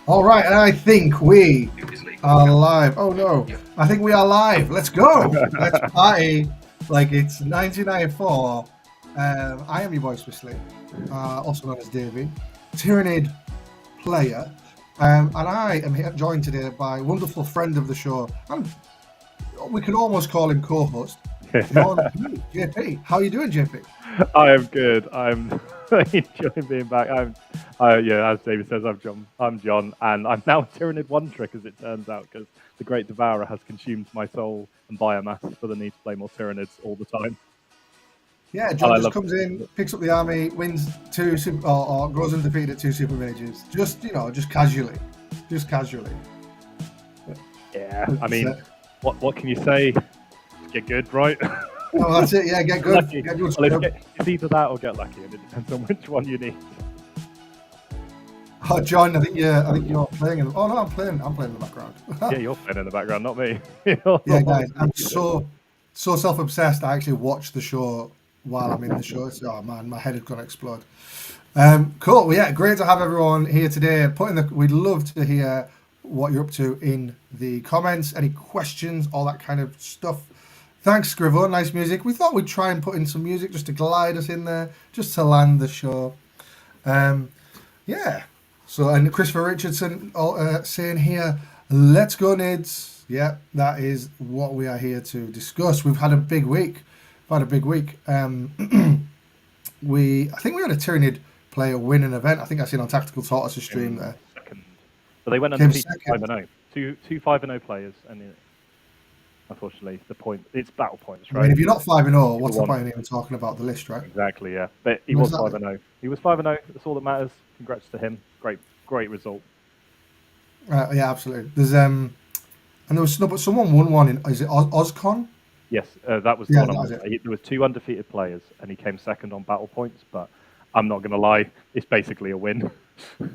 All right, and I think we are live. Oh no, I think we are live. Let's go. Let's party like it's 1994. I am your boy Swissley, also known as Davey, Tyrant player, and I am here, joined today by a wonderful friend of the show, and we can almost call him co-host, JP. How are you doing, JP? I am good. I'm enjoying being back. Yeah, as David says, I'm John, and I'm now Tyrannid one trick, as it turns out, because the Great Devourer has consumed my soul and biomass for the need to play more Tyrannids all the time. Yeah, John just comes in, picks up the army, wins two or goes undefeated at 2 super mages. Just casually, Yeah, I mean, what can you say? Get good, right? Oh, that's it. Yeah, get good. Lucky. Get good. Well, it's either that or get lucky, and it depends on which one you need. Oh, John, I think you're playing. Oh no, I'm playing in the background. Yeah, you're playing in the background, not me. Yeah, guys, I'm so self-obsessed. I actually watch the show while I'm in the show. Oh man, my head is gonna explode. Cool. Well, yeah, great to have everyone here today. We'd love to hear what you're up to in the comments. Any questions, all that kind of stuff. Thanks, Scrivo. Nice music. We thought we'd try and put in some music just to glide us in there, just to land the show. Yeah. So, and Christopher Richardson saying here, let's go, Nids. Yeah, that is what we are here to discuss. We've had a big week. I think we had a Tyrannid player win an event. I think I seen on Tactical Tortoise stream there. Second. So they went undefeated 5-0. Two 5-0 players, and unfortunately, it's battle points, right? I mean, if you're not 5-0, what's the point in even talking about the list, right? Exactly, yeah. But he was 5-0. He was 5-0. That's all that matters. Congrats to him. Great result. Yeah, absolutely. There's and there was but someone won one in. Is it OzCon? Yes, that was the one. There was 2 undefeated players, and he came second on battle points. But I'm not going to lie, it's basically a win.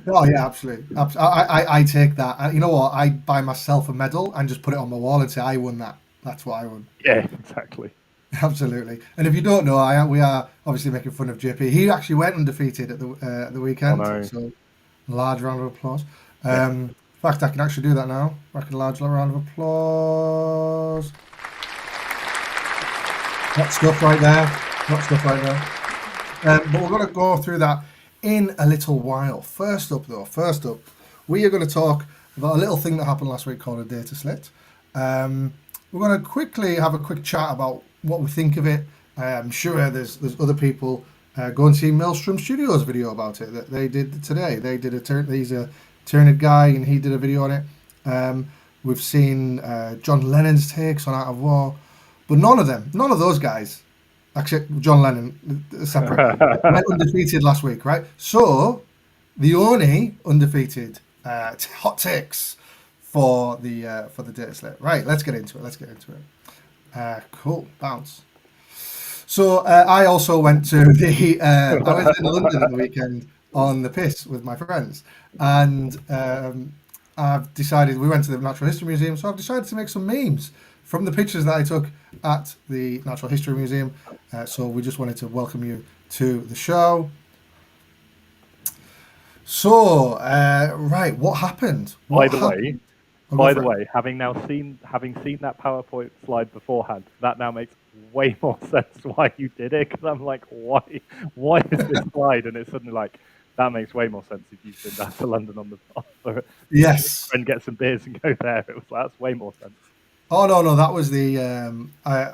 Oh yeah, absolutely. I take that. You know what? I buy myself a medal and just put it on my wall and say I won that. That's what I won. Yeah, exactly. Absolutely. And if you don't know, we are obviously making fun of JP. He actually went undefeated at the weekend. Oh, no. So large round of applause. In fact, I can actually do that now. Large round of applause. That stuff right there. But we're going to go through that in a little while. First up, we are going to talk about a little thing that happened last week called a dataslate. We're going to quickly have a quick chat about what we think of it. I'm sure there's other people. Go and see Maelstrom Studios' video about it that they did today. They did he's a Tyrannid guy, and he did a video on it. We've seen John Lennon's takes on Art of War, but none of those guys, except John Lennon, separate, went undefeated last week, right? So the only undefeated hot takes for the data slate. Right, let's get into it. Cool, bounce. So I also went to I went in London at the weekend on the piss with my friends, and I've decided we went to the Natural History Museum, so I've decided to make some memes from the pictures that I took at the Natural History Museum. So we just wanted to welcome you to the show. So right, what happened? By the way, having seen that PowerPoint slide beforehand, that now makes way more sense why you did it. Because I'm like, why is this slide? And it's suddenly like, that makes way more sense if you've been down to London on the yes, and get some beers and go there. It was like, that's way more sense. Oh no, that was the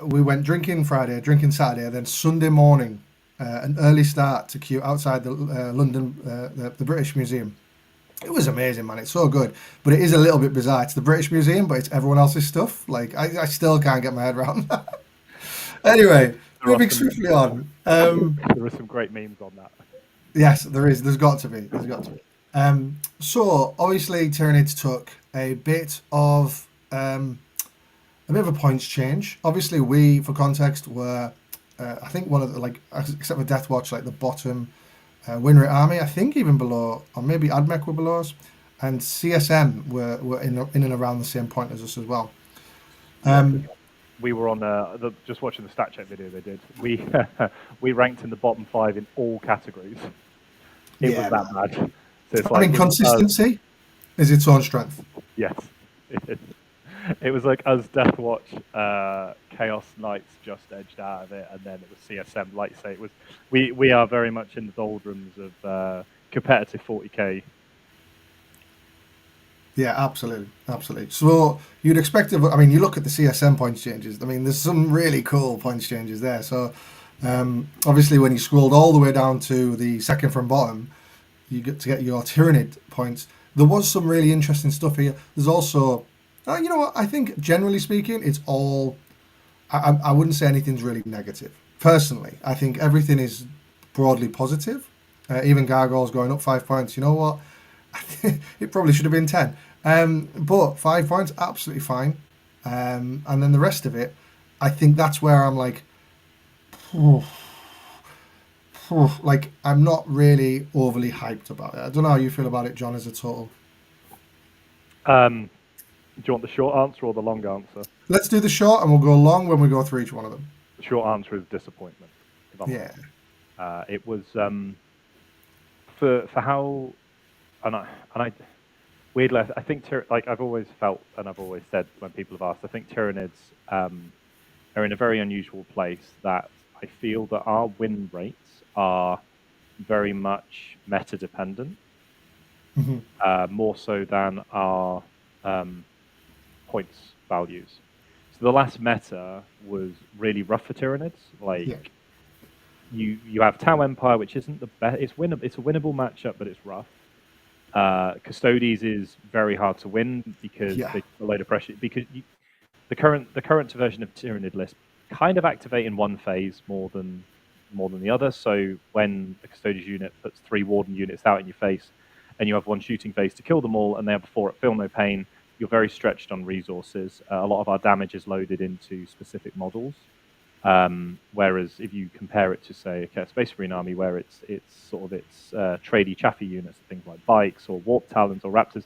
we went drinking Friday, drinking Saturday, then Sunday morning, an early start to queue outside the London, the British Museum. It was amazing, man. It's so good, but it is a little bit bizarre. It's the British Museum, but it's everyone else's stuff. Like I still can't get my head around that. Anyway, moving swiftly on. There are some great memes on that. Yes, there is. There's got to be. So obviously, Tyranids took a bit of a points change. Obviously, we, for context, were I think one of the, except for Deathwatch, like the bottom win rate army. I think even below, or maybe Admech were below us, and CSM were in and around the same point as us as well. We were on just watching the stat check video they did. We ranked in the bottom 5 in all categories. It was that bad. So it's I mean, consistency. is its own strength. Yes, it is. It was like us Deathwatch Chaos Knights just edged out of it, and then it was CSM. Like say, it was we are very much in the doldrums of competitive 40k. Yeah, absolutely. So you'd expect, I mean, you look at the CSM points changes. I mean, there's some really cool points changes there. So obviously, when you scrolled all the way down to the second from bottom, you get to get your Tyrannid points. There was some really interesting stuff here. There's also, you know what? I think generally speaking, it's all. I wouldn't say anything's really negative. Personally, I think everything is broadly positive. Even Gargoyles going up 5 points. You know what? It probably should have been 10. But 5 points, absolutely fine. And then the rest of it, I think that's where I'm like, like I'm not really overly hyped about it. I don't know how you feel about it, John, as a total. Do you want the short answer or the long answer? Let's do the short, and we'll go long when we go through each one of them. The short answer is disappointment. Yeah. It was for how, and I weirdly, I think like I've always felt and I've always said when people have asked, I think Tyranids are in a very unusual place that I feel that our win rates are very much meta dependent, more so than our points values. So the last meta was really rough for Tyranids. Like you have Tau Empire, which isn't the best. It's a winnable matchup, but it's rough. Custodes is very hard to win because they put a load of pressure. Because the current version of Tyranid list kind of activate in one phase more than the other. So when a Custodes unit puts 3 Warden units out in your face, and you have 1 shooting phase to kill them all, and they have 4 at Feel No Pain, you're very stretched on resources. A lot of our damage is loaded into specific models. Whereas if you compare it to, say, a Space Marine army, where it's tradey chaffy units, things like bikes or warp talons or raptors,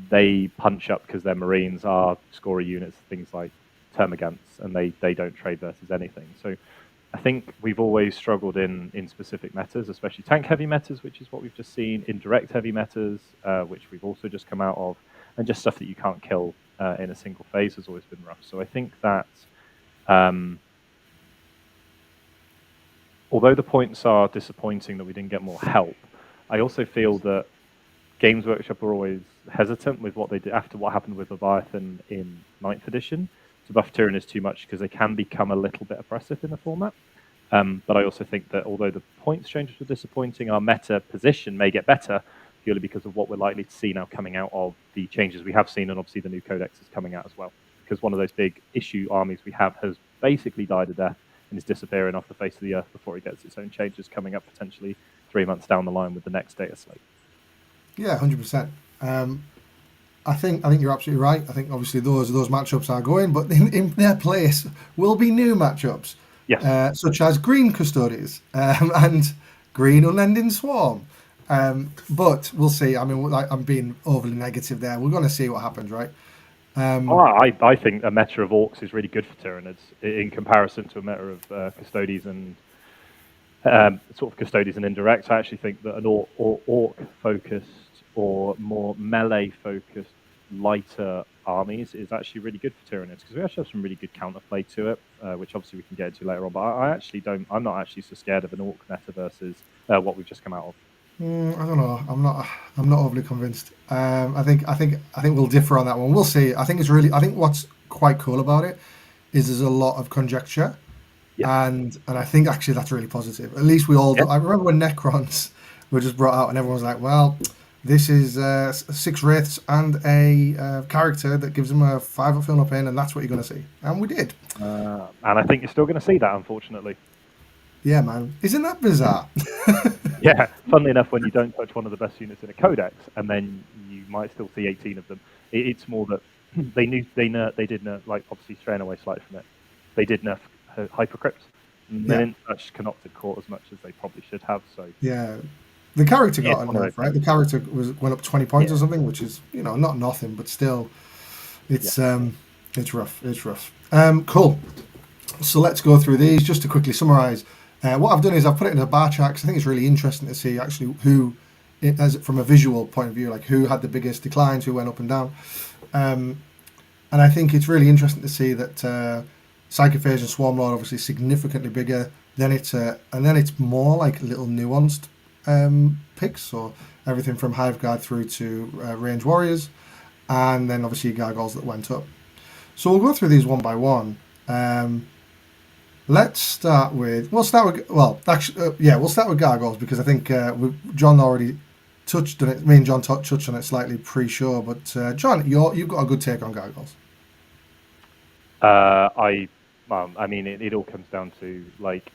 they punch up because they're Marines. Our scorer units, things like termagants, and they don't trade versus anything. So I think we've always struggled in specific metas, especially tank heavy metas, which is what we've just seen, indirect heavy metas, which we've also just come out of, and just stuff that you can't kill in a single phase has always been rough. So I think that although the points are disappointing that we didn't get more help, I also feel that Games Workshop are always hesitant with what they did after what happened with Leviathan in 9th edition to buff Tyranids too much, because they can become a little bit oppressive in the format. But I also think that although the points changes were disappointing, our meta position may get better purely because of what we're likely to see now coming out of the changes we have seen, and obviously the new codex is coming out as well. Because one of those big issue armies we have has basically died a death and is disappearing off the face of the earth before it gets its own changes coming up potentially 3 months down the line with the next data slate. Yeah, 100%. I think you're absolutely right. I think obviously those matchups are going, but in their place will be new matchups, such as Green Custodes and Green Unending Swarm. But we'll see. I mean, I'm being overly negative there. We're going to see what happens, right? I think a meta of Orcs is really good for Tyranids in comparison to a meta of Custodes and Custodes and indirects. I actually think that an Orc focused or more melee focused lighter armies is actually really good for Tyranids, because we actually have some really good counterplay to it, which obviously we can get into later on. But I'm not actually so scared of an Orc meta versus what we've just come out of. I don't know. I'm not overly convinced. I think we'll differ on that one. We'll see. I think what's quite cool about it is there's a lot of conjecture, and I think actually that's really positive. At least we all. I remember when Necrons were just brought out, and everyone was like, "Well, this is 6 wraiths and a character that gives them a 5 at Feel No Pain, and that's what you're going to see." And we did. And I think you're still going to see that, unfortunately. Yeah, man. Isn't that bizarre? Yeah, funnily enough, when you don't touch one of the best units in a codex, and then you might still see 18 of them, it's more that they did nerf, like obviously straying away slightly from it, they did nerf Hypercrypt, and they didn't touch Canopted Court as much as they probably should have. So yeah, the character got a nerf, right? The character went up 20 points or something, which is not nothing, but still, it's rough. It's rough. Cool. So let's go through these just to quickly summarize. What I've done is I've put it in a bar chart because I think it's really interesting to see actually who as from a visual point of view, like who had the biggest declines, who went up and down. And I think it's really interesting to see that Psychophage and Swarmlord obviously significantly bigger. Then it's more like little nuanced picks. So everything from Hive Guard through to Range Warriors, and then obviously Gargoyles that went up. So we'll go through these one by one. We'll start with Gargoyles because I think John already touched on it. Me and John touched on it slightly pre-show, but John, you've got a good take on Gargoyles. I mean, it all comes down to like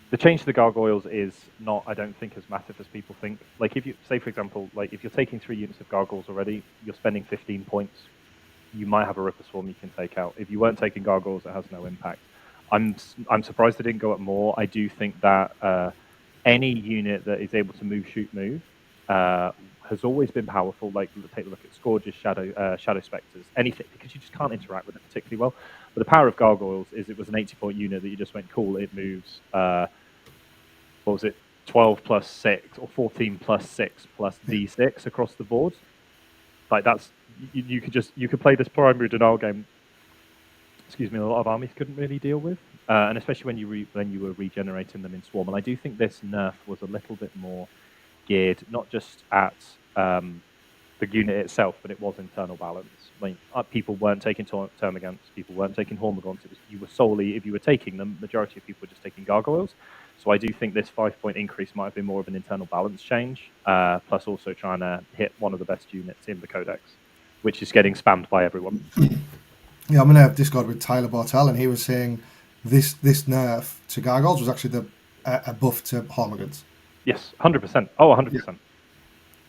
the change to the Gargoyles is not, I don't think, as massive as people think. Like if you say, for example, like if you're taking 3 units of Gargoyles already, you're spending 15 points. You might have a Ripper Swarm you can take out. If you weren't taking Gargoyles, it has no impact. I'm surprised they didn't go up more. I do think that any unit that is able to move, shoot, move has always been powerful. Like take a look at Scourges, Shadow Spectres, anything, because you just can't interact with it particularly well. But the power of Gargoyles is it was an 80-point unit that you just went, cool, it moves, what was it, 12 plus 6 or 14 plus 6 plus D6 across the board. Like that's, you could play this primary denial game, excuse me, a lot of armies couldn't really deal with, and especially when you were regenerating them in Swarm. And I do think this nerf was a little bit more geared not just at the unit itself, but it was internal balance. Like people weren't taking Termagants, people weren't taking Hormagaunts. You were solely, if you were taking them, majority of people were just taking Gargoyles. So I do think this 5-point increase might have been more of an internal balance change, plus also trying to hit one of the best units in the Codex, which is getting spammed by everyone. Yeah, I'm going to have Discord with Tyler Bartel, and he was saying this nerf to Gargoyles was actually a buff to Hormagaunts. Yes, 100%. Oh, 100%. Yeah.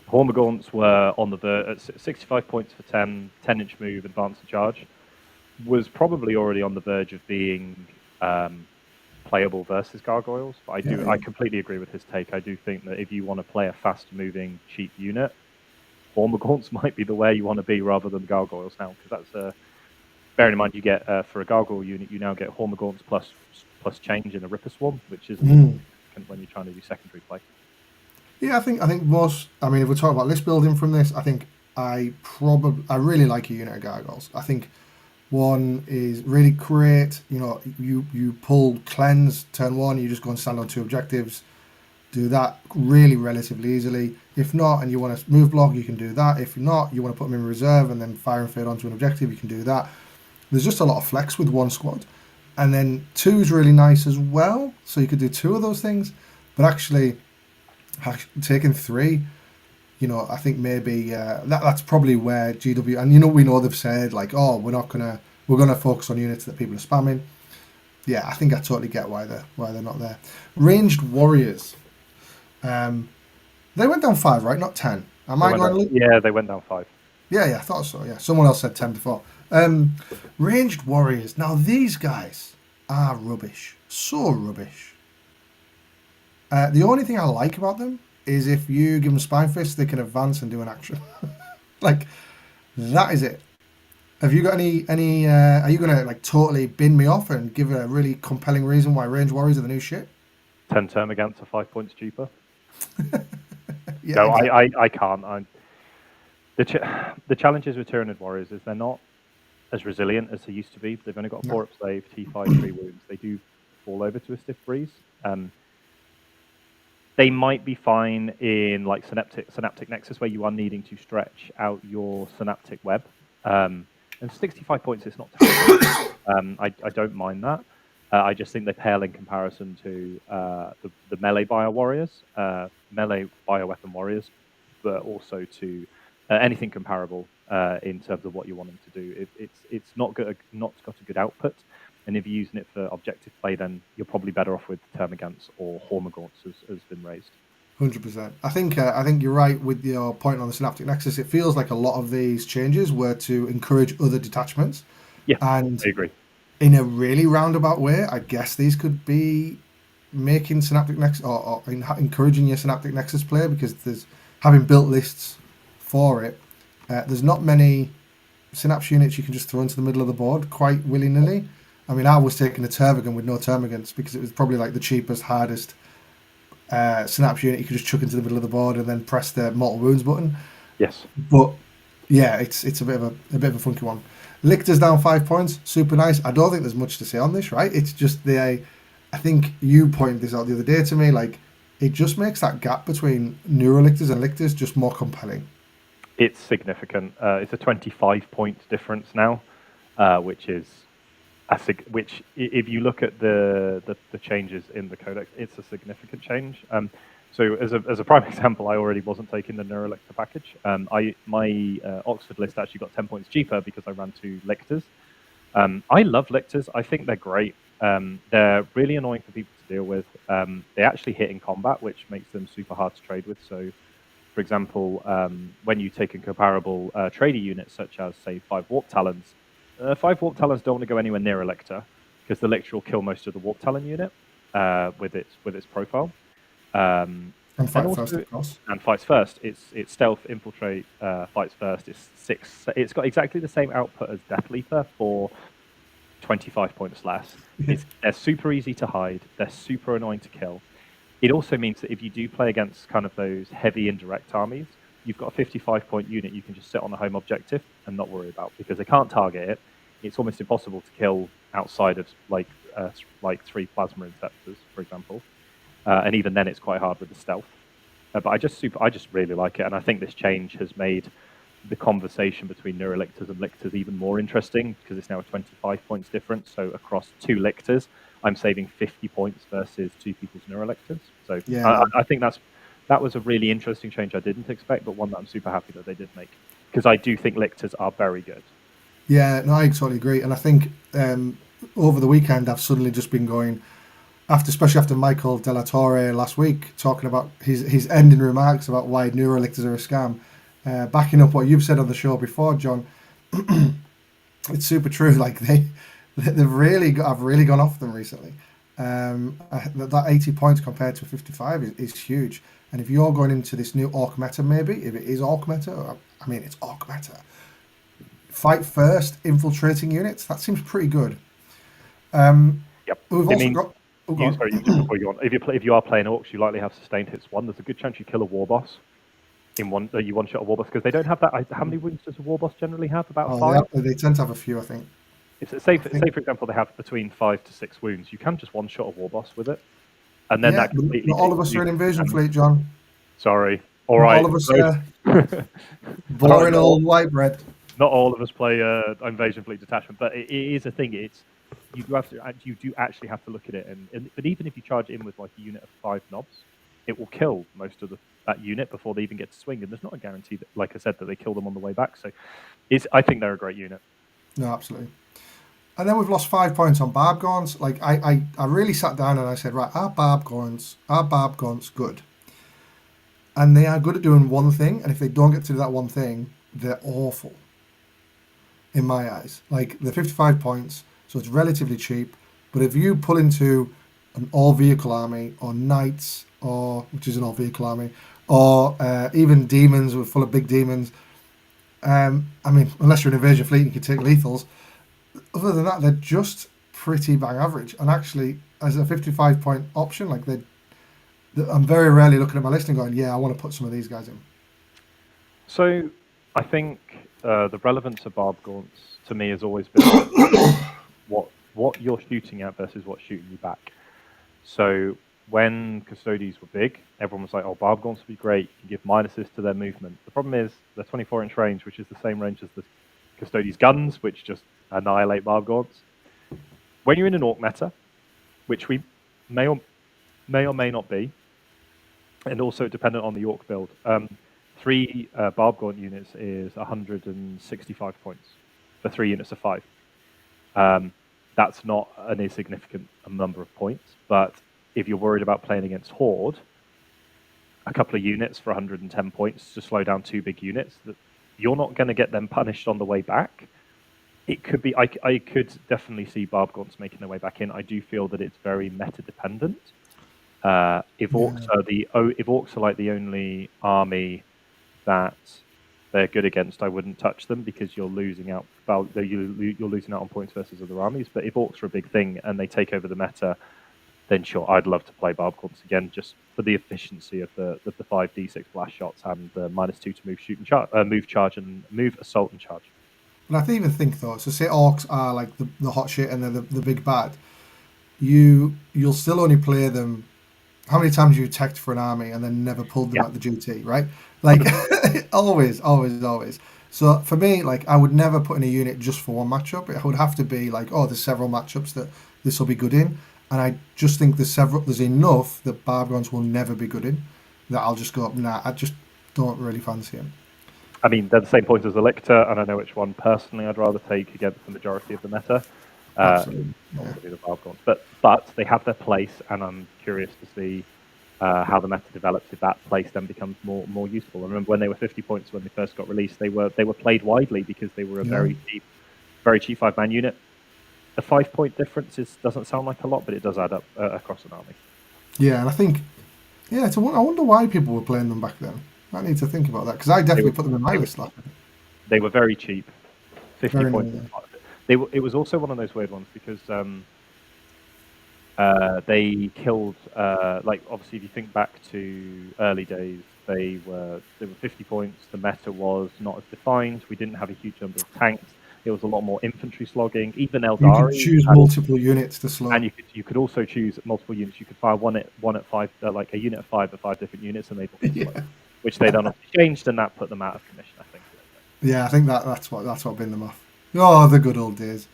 Hormagaunts were on the at 65 points for 10-inch move, advance to charge, was probably already on the verge of being playable versus Gargoyles. But I completely agree with his take. I do think that if you want to play a fast-moving, cheap unit, Hormagaunts might be the way you want to be rather than Gargoyles now, because that's bearing in mind you get for a Gargoyle unit you now get Hormagaunts plus change in a Ripper Swarm, which is significant when you're trying to do secondary play. Yeah, I think most. I mean, if we're talking about list building from this, I think I really like a unit of Gargoyles. I think one is really great. You know, you pull cleanse turn 1, you just go and stand on 2 objectives. Do that really relatively easily. If not, and you want to move block, you can do that. If not, you want to put them in reserve and then fire and fade onto an objective, you can do that. There's just a lot of flex with one squad. And then 2 is really nice as well. So you could do 2 of those things. But actually, taking 3, you know, I think maybe that's probably where GW, and you know, we know they've said like, oh, we're gonna focus on units that people are spamming. Yeah, I think I totally get why they're not there. Ranged Warriors. They went down 5, right? Not 10. Am I going? Yeah, they went down 5. Yeah, I thought so. Yeah, someone else said 10 before. Ranged Warriors. Now these guys are rubbish. So rubbish. The only thing I like about them is if you give them Spine Fist, they can advance and do an action. Like, that is it. Have you got any? Are you gonna like totally bin me off and give a really compelling reason why Ranged Warriors are the new shit? 10 Termagants are 5 points cheaper. Yeah, no, exactly. I can't. The challenges with Tyrant Warriors is they're not as resilient as they used to be. They've only got a 4-up save, T5, 3 wounds. They do fall over to a stiff breeze. They might be fine in like synaptic nexus where you are needing to stretch out your synaptic web. And 65 points is not terrible. I don't mind that. I just think they pale in comparison to the melee bio warriors, melee bioweapon warriors, but also to anything comparable in terms of what you want them to do. It's not got a good output, and if you're using it for objective play, then you're probably better off with Termagants or Hormagaunts has been raised. 100%. I think you're right with your point on the synaptic nexus. It feels like a lot of these changes were to encourage other detachments. Yeah, and I agree. In a really roundabout way, I guess these could be making synaptic nexus or encouraging your synaptic nexus play, because there's having built lists for it. There's not many synapse units you can just throw into the middle of the board quite willy-nilly. I mean, I was taking a Termagant with no Termagants because it was probably like the cheapest, hardest Synaps unit you could just chuck into the middle of the board and then press the mortal wounds button. Yes. But yeah, it's a bit of a funky one. Lictor's down 5 points, super nice. I don't think there's much to say on this, right? It's just I think you pointed this out the other day to me, like it just makes that gap between Neurolictors and Lictors just more compelling. It's significant. It's a 25 point difference now, which is which if you look at the changes in the codex, it's a significant change. So as a prime example, I already wasn't taking the Neurolictor package. My Oxford list actually got 10 points cheaper because I ran 2 Lictors. I love Lictors. I think they're great. They're really annoying for people to deal with. They actually hit in combat, which makes them super hard to trade with. So, for example, when you take a comparable trader unit, such as, say, 5 Warp Talons, 5 Warp Talons don't want to go anywhere near a Lictor, because the Lictor will kill most of the Warp Talon unit with its profile. And fight first, of course. And fights first. It's stealth, infiltrate, fights first. It's 6. It's got exactly the same output as Death Leaper for 25 points less. They're super easy to hide. They're super annoying to kill. It also means that if you do play against kind of those heavy indirect armies, you've got a 55 point unit you can just sit on the home objective and not worry about, because they can't target it. It's almost impossible to kill outside of like 3 plasma inceptors, for example. And even then, it's quite hard with the stealth. But I just really like it, and I think this change has made the conversation between Neurolictors and Lictors even more interesting, because it's now a 25 points difference. So across 2 Lictors, I'm saving 50 points versus 2 people's Neurolictors. So yeah, I think that was a really interesting change I didn't expect, but one that I'm super happy that they did make, because I do think Lictors are very good. Yeah, no, I totally agree, and I think over the weekend I've suddenly just been going, especially after Michael De La Torre last week talking about his ending remarks about why Neurolictors are a scam, backing up what you've said on the show before, John. It's super true. Like I've really gone off them recently. That 80 points compared to 55 is huge. And if you're going into this new Orc meta, maybe if it is Orc meta, I mean it's Orc meta. Fight first, infiltrating units. That seems pretty good. Yep. We've also got. Sorry, just before you go on, if you are playing Orcs, you likely have sustained hits 1. There's a good chance you kill a war boss in one. You one shot a war boss, because they don't have that. How many wounds does a war boss generally have? About 5. They tend to have a few, I think. Say for example, they have between 5 to 6 wounds. You can just one shot a war boss with it, and then that completely. Not all of us are an invasion fleet, John. Sorry. All right. All of us are boring old white bread. Not all of us play invasion fleet detachment, but it is a thing. You do actually have to look at it, but even if you charge it in with like a unit of 5 knobs, it will kill most of that unit before they even get to swing, and there's not a guarantee that, like I said, that they kill them on the way back. So, I think they're a great unit. No, absolutely. And then we've lost 5 points on Barb Gaunts. Like I really sat down and I said, right, are Barb Gaunts good? And they are good at doing one thing, and if they don't get to do that one thing, they're awful. In my eyes, like they're 55 points. So it's relatively cheap, but if you pull into an all-vehicle army, or knights, which is an all-vehicle army, or even demons, we're full of big demons. I mean, unless you're an invasion fleet, you can take lethals. Other than that, they're just pretty bang average. And actually, as a 55-point option, like I'm very rarely looking at my list and going, yeah, I want to put some of these guys in. So I think the relevance of Barb Gaunts to me has always been what you're shooting at versus what's shooting you back. So when Custodes were big, everyone was like, oh, Barb Gaunts would be great. You can give minuses to their movement. The problem is they're 24-inch range, which is the same range as the Custodes guns, which just annihilate Barb Gaunts. When you're in an Orc meta, which we may or may not be, and also dependent on the Orc build, 3 Barb Gaunt units is 165 points for 3 units of 5. That's not an insignificant number of points, but if you're worried about playing against Horde, a couple of units for 110 points to slow down 2 big units, that you're not going to get them punished on the way back. It could be. I could definitely see Barb Gaunts making their way back in. I do feel that it's very meta dependent. If Orcs are like the only army that they're good against, I wouldn't touch them, because you're losing out. You're losing out on points versus other armies. But if Orcs are a big thing and they take over the meta, then sure, I'd love to play Barb Gaunts again, just for the efficiency of the 5d6 blast shots and the -2 to move, shoot, and move, assault, and charge. And I even think though, so say Orcs are like the hot shit and they're the big bad. You'll still only play them. How many times you attacked for an army and then never pulled them at the GT, right? Like always. So for me, like I would never put in a unit just for one matchup. It would have to be like, oh, there's several matchups that this will be good in, and I just think there's enough that Barb Gaunts will never be good in that I'll just go, nah, I just don't really fancy him. I mean, they're the same points as the Lictor, and I know which one personally I'd rather take against the majority of the meta. Absolutely. The Barb Gaunts, but they have their place, and I'm curious to see how the meta develops if that place then becomes more useful. I remember when they were 50 points when they first got released, they were played widely because they were a very cheap 5-man unit. The 5-point difference doesn't sound like a lot, but it does add up across an army. Yeah, and I think, I wonder why people were playing them back then. I need to think about that because I definitely put them in my list. They were very cheap, 50 Very points. It was also one of those weird ones because they killed like obviously if you think back to early days, they were 50 points. The meta was not as defined. We didn't have a huge number of tanks. It was a lot more infantry slogging. Even Eldari, you could choose multiple units to slot, and you could also choose multiple units. You could fire one at 5, like a unit of 5 at 5 different units, and they which they done changed, and that put them out of commission, I think. Yeah, I think that's what binned them off. Oh, the good old days.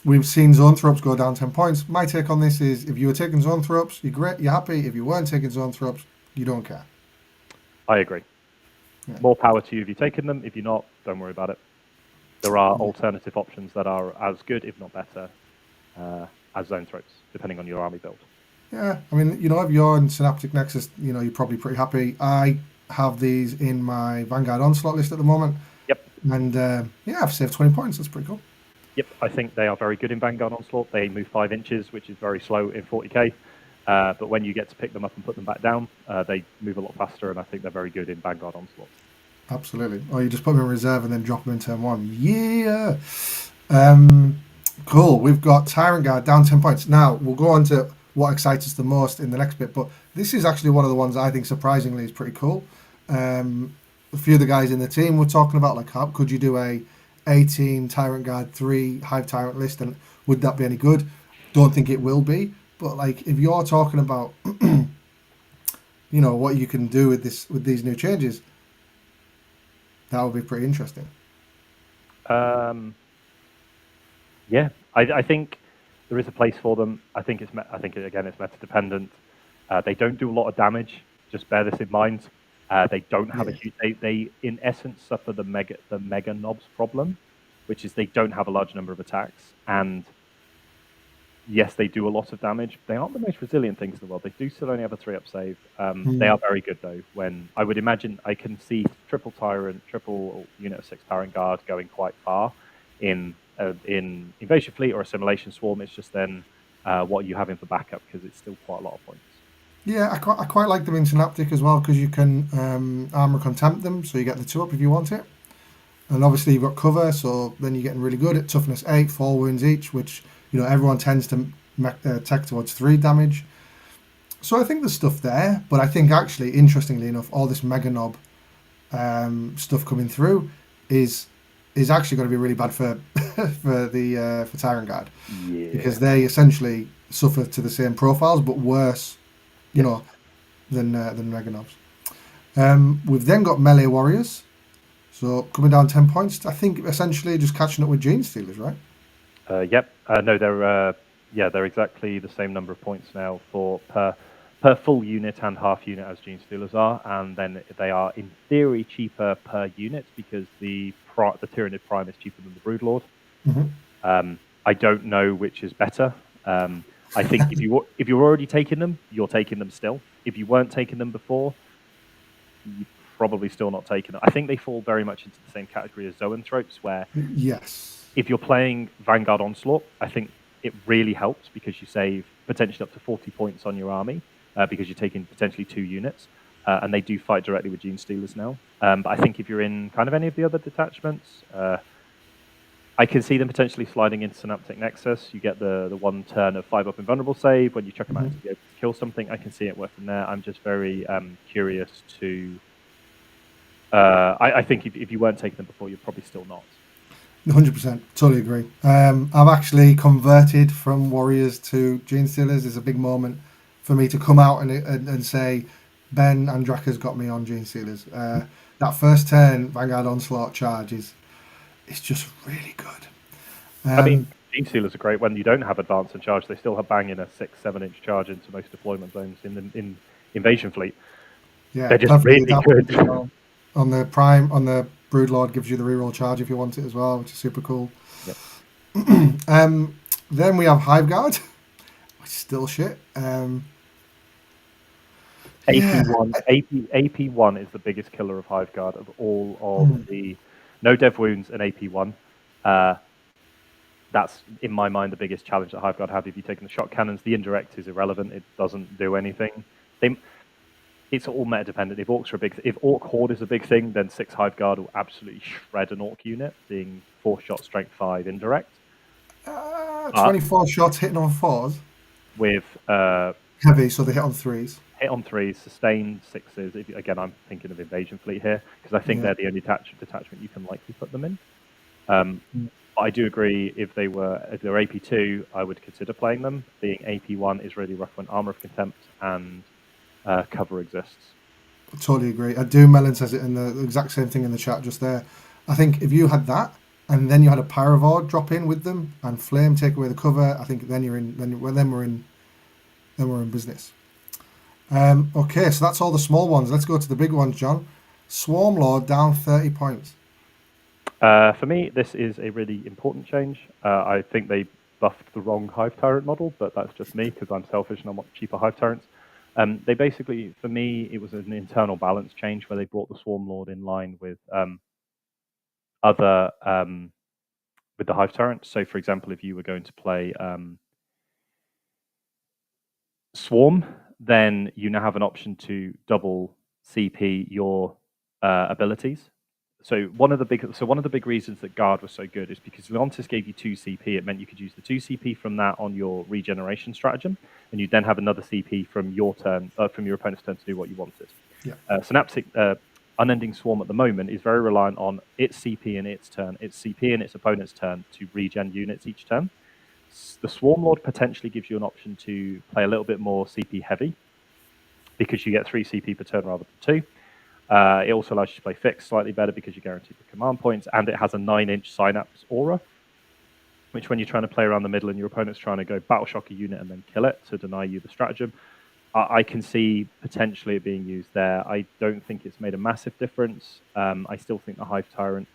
We've seen Zoanthropes go down 10 points. My take on this is if you were taking Zoanthropes, you're great, you're happy. If you weren't taking Zoanthropes, you don't care. I agree. Yeah. More power to you if you're taking them. If you're not, don't worry about it. There are alternative options that are as good, if not better, as Zoanthropes, depending on your army build. Yeah, I mean, if you're in Synaptic Nexus, you're probably pretty happy. I have these in my Vanguard Onslaught list at the moment. Yep. And I've saved 20 points. That's pretty cool. Yep, I think they are very good in Vanguard Onslaught. They move 5 inches, which is very slow in 40k. But when you get to pick them up and put them back down, they move a lot faster, and I think they're very good in Vanguard Onslaught. Absolutely. Or you just put them in reserve and then drop them in turn 1. Yeah. Cool. We've got Tyrant Guard down 10 points. Now, we'll go on to what excites us the most in the next bit, but this is actually one of the ones I think surprisingly is pretty cool. A few of the guys in the team were talking about, like, how could you do a 18 Tyrant Guard 3 Hive Tyrant list, and would that be any good? Don't think it will be, but like if you're talking about what you can do with these new changes, that would be pretty interesting. Yeah, I think there is a place for them. I think it's meta dependent. They don't do a lot of damage. Just bear this in mind. They don't have a huge. They in essence suffer the mega knobs problem, which is they don't have a large number of attacks. And yes, they do a lot of damage. They aren't the most resilient things in the world. They do still only have a 3-up save. They are very good though. When I would imagine I can see triple Tyrant, triple unit of 6 Tyrant Guard going quite far in Invasion Fleet or Assimilation Swarm. It's just then what are you having for backup, because it's still quite a lot of points. Yeah, I quite like them in Synaptic as well, because you can armor contempt them, so you get the 2-up if you want it. And obviously you've got cover, so then you're getting really good at toughness 8, 4 wounds each, which everyone tends to tech towards 3 damage. So I think there's stuff there, but I think actually, interestingly enough, all this Mega Knob stuff coming through is actually going to be really bad for for Tyrant Guard, because they essentially suffer to the same profiles but worse, than Mega Knobs. We've then got melee warriors, so coming down 10 points. I think essentially just catching up with Gene Stealers, right? Yep. No, they're exactly the same number of points now per full unit and half unit as Gene Stealers are, and then they are in theory cheaper per unit because the Tyrannid Prime is cheaper than the Broodlord. Mm-hmm. I don't know which is better. I think if you're already taking them, you're taking them still. If you weren't taking them before, you're probably still not taking them. I think they fall very much into the same category as Zoanthropes, where if you're playing Vanguard Onslaught, I think it really helps because you save potentially up to 40 points on your army because you're taking potentially 2 units, and they do fight directly with Gene Stealers now. But I think if you're in kind of any of the other detachments, I can see them potentially sliding into Synaptic Nexus. You get the 1 turn of 5 up invulnerable save. When you chuck them out to be able to kill something, I can see it working there. I'm just very curious to... I think if you weren't taking them before, you're probably still not. 100%, totally agree. I've actually converted from Warriors to Gene Stealers. It's a big moment for me to come out and say, Ben Andraka's got me on Gene Stealers. That first turn Vanguard Onslaught charge it's just really good. I mean, Gene Stealers are great when you don't have advance and charge. They still have banging a 6-7 inch charge into most deployment zones in Invasion Fleet. Yeah, they're just really good. On the Prime, on the Broodlord gives you the reroll charge if you want it as well, which is super cool. Yep. Then we have Hive Guard, which is still shit. AP1 is the biggest killer of Hive Guard of all of the no dev wounds and AP1. That's in my mind the biggest challenge that Hive Guard have. If you've taken the shot cannons, the indirect is irrelevant. It doesn't do anything. It's all meta dependent. If Orc Horde is a big thing, then 6 Hive Guard will absolutely shred an Orc unit, being 4 shot strength 5 indirect. 24 shots hitting on 4s with heavy, so they hit on 3s. Hit on 3s, sustained 6s. Again, I'm thinking of Invasion Fleet here because I think they're the only detachment you can likely put them in. But I do agree if they're AP2, I would consider playing them. Being AP1 is really rough when Armor of Contempt and cover exists. I totally agree. Doom Melon says it in the exact same thing in the chat just there. I think if you had that and then you had a Pyrovore drop in with them and Flame take away the cover, I think then we're in business. Okay, so that's all the small ones. Let's go to the big ones, John. Swarm Lord down 30 points. For me, this is a really important change. I think they buffed the wrong Hive Tyrant model, but that's just me because I'm selfish and I want cheaper Hive Tyrants. They basically, for me, it was an internal balance change where they brought the Swarm Lord in line with with the Hive Tyrant. So, for example, if you were going to play Swarm, then you now have an option to double CP your abilities. So one of the big reasons that Guard was so good is because Leontis gave you 2 CP. It meant you could use the 2 CP from that on your regeneration stratagem, and you then have another CP from your turn, from your opponent's turn to do what you wanted. Yeah. Synaptic Unending Swarm at the moment is very reliant on its CP in its turn, its CP in its opponent's turn to regen units each turn. The Swarm Lord potentially gives you an option to play a little bit more CP heavy because you get 3 CP per turn rather than 2. It also allows you to play fixed slightly better because you're guaranteed the command points, and it has a 9-inch Synaps aura, which when you're trying to play around the middle and your opponent's trying to go battle shock a unit and then kill it to deny you the stratagem, I can see potentially it being used there. I don't think it's made a massive difference. I still think the Hive Tyrant,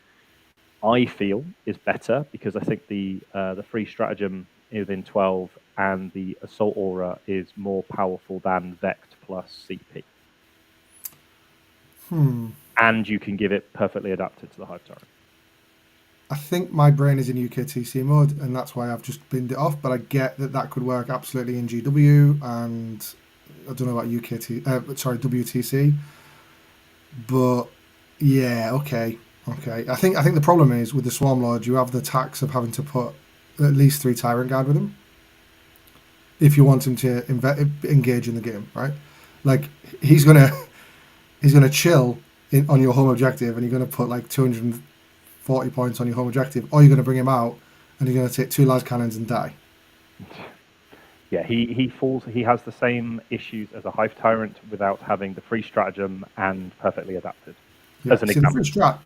I feel, is better because I think the free stratagem within 12 and the assault aura is more powerful than Vect plus CP. And you can give it perfectly adapted to the Hive Tyrant. I think my brain is in UKTC mode, and that's why I've just binned it off. But I get that could work absolutely in GW, and I don't know about WTC. But yeah, okay. I think the problem is with the Swarm Lord, you have the tax of having to put at least 3 Tyrant Guard with him if you want him to engage in the game, right? Like he's gonna chill on your home objective, and you're gonna put like 240 points on your home objective, or you're gonna bring him out and you're gonna take 2 las cannons and die. Yeah, he has the same issues as a Hive Tyrant without having the free stratagem and perfectly adapted. Yeah. As an example. The free strat.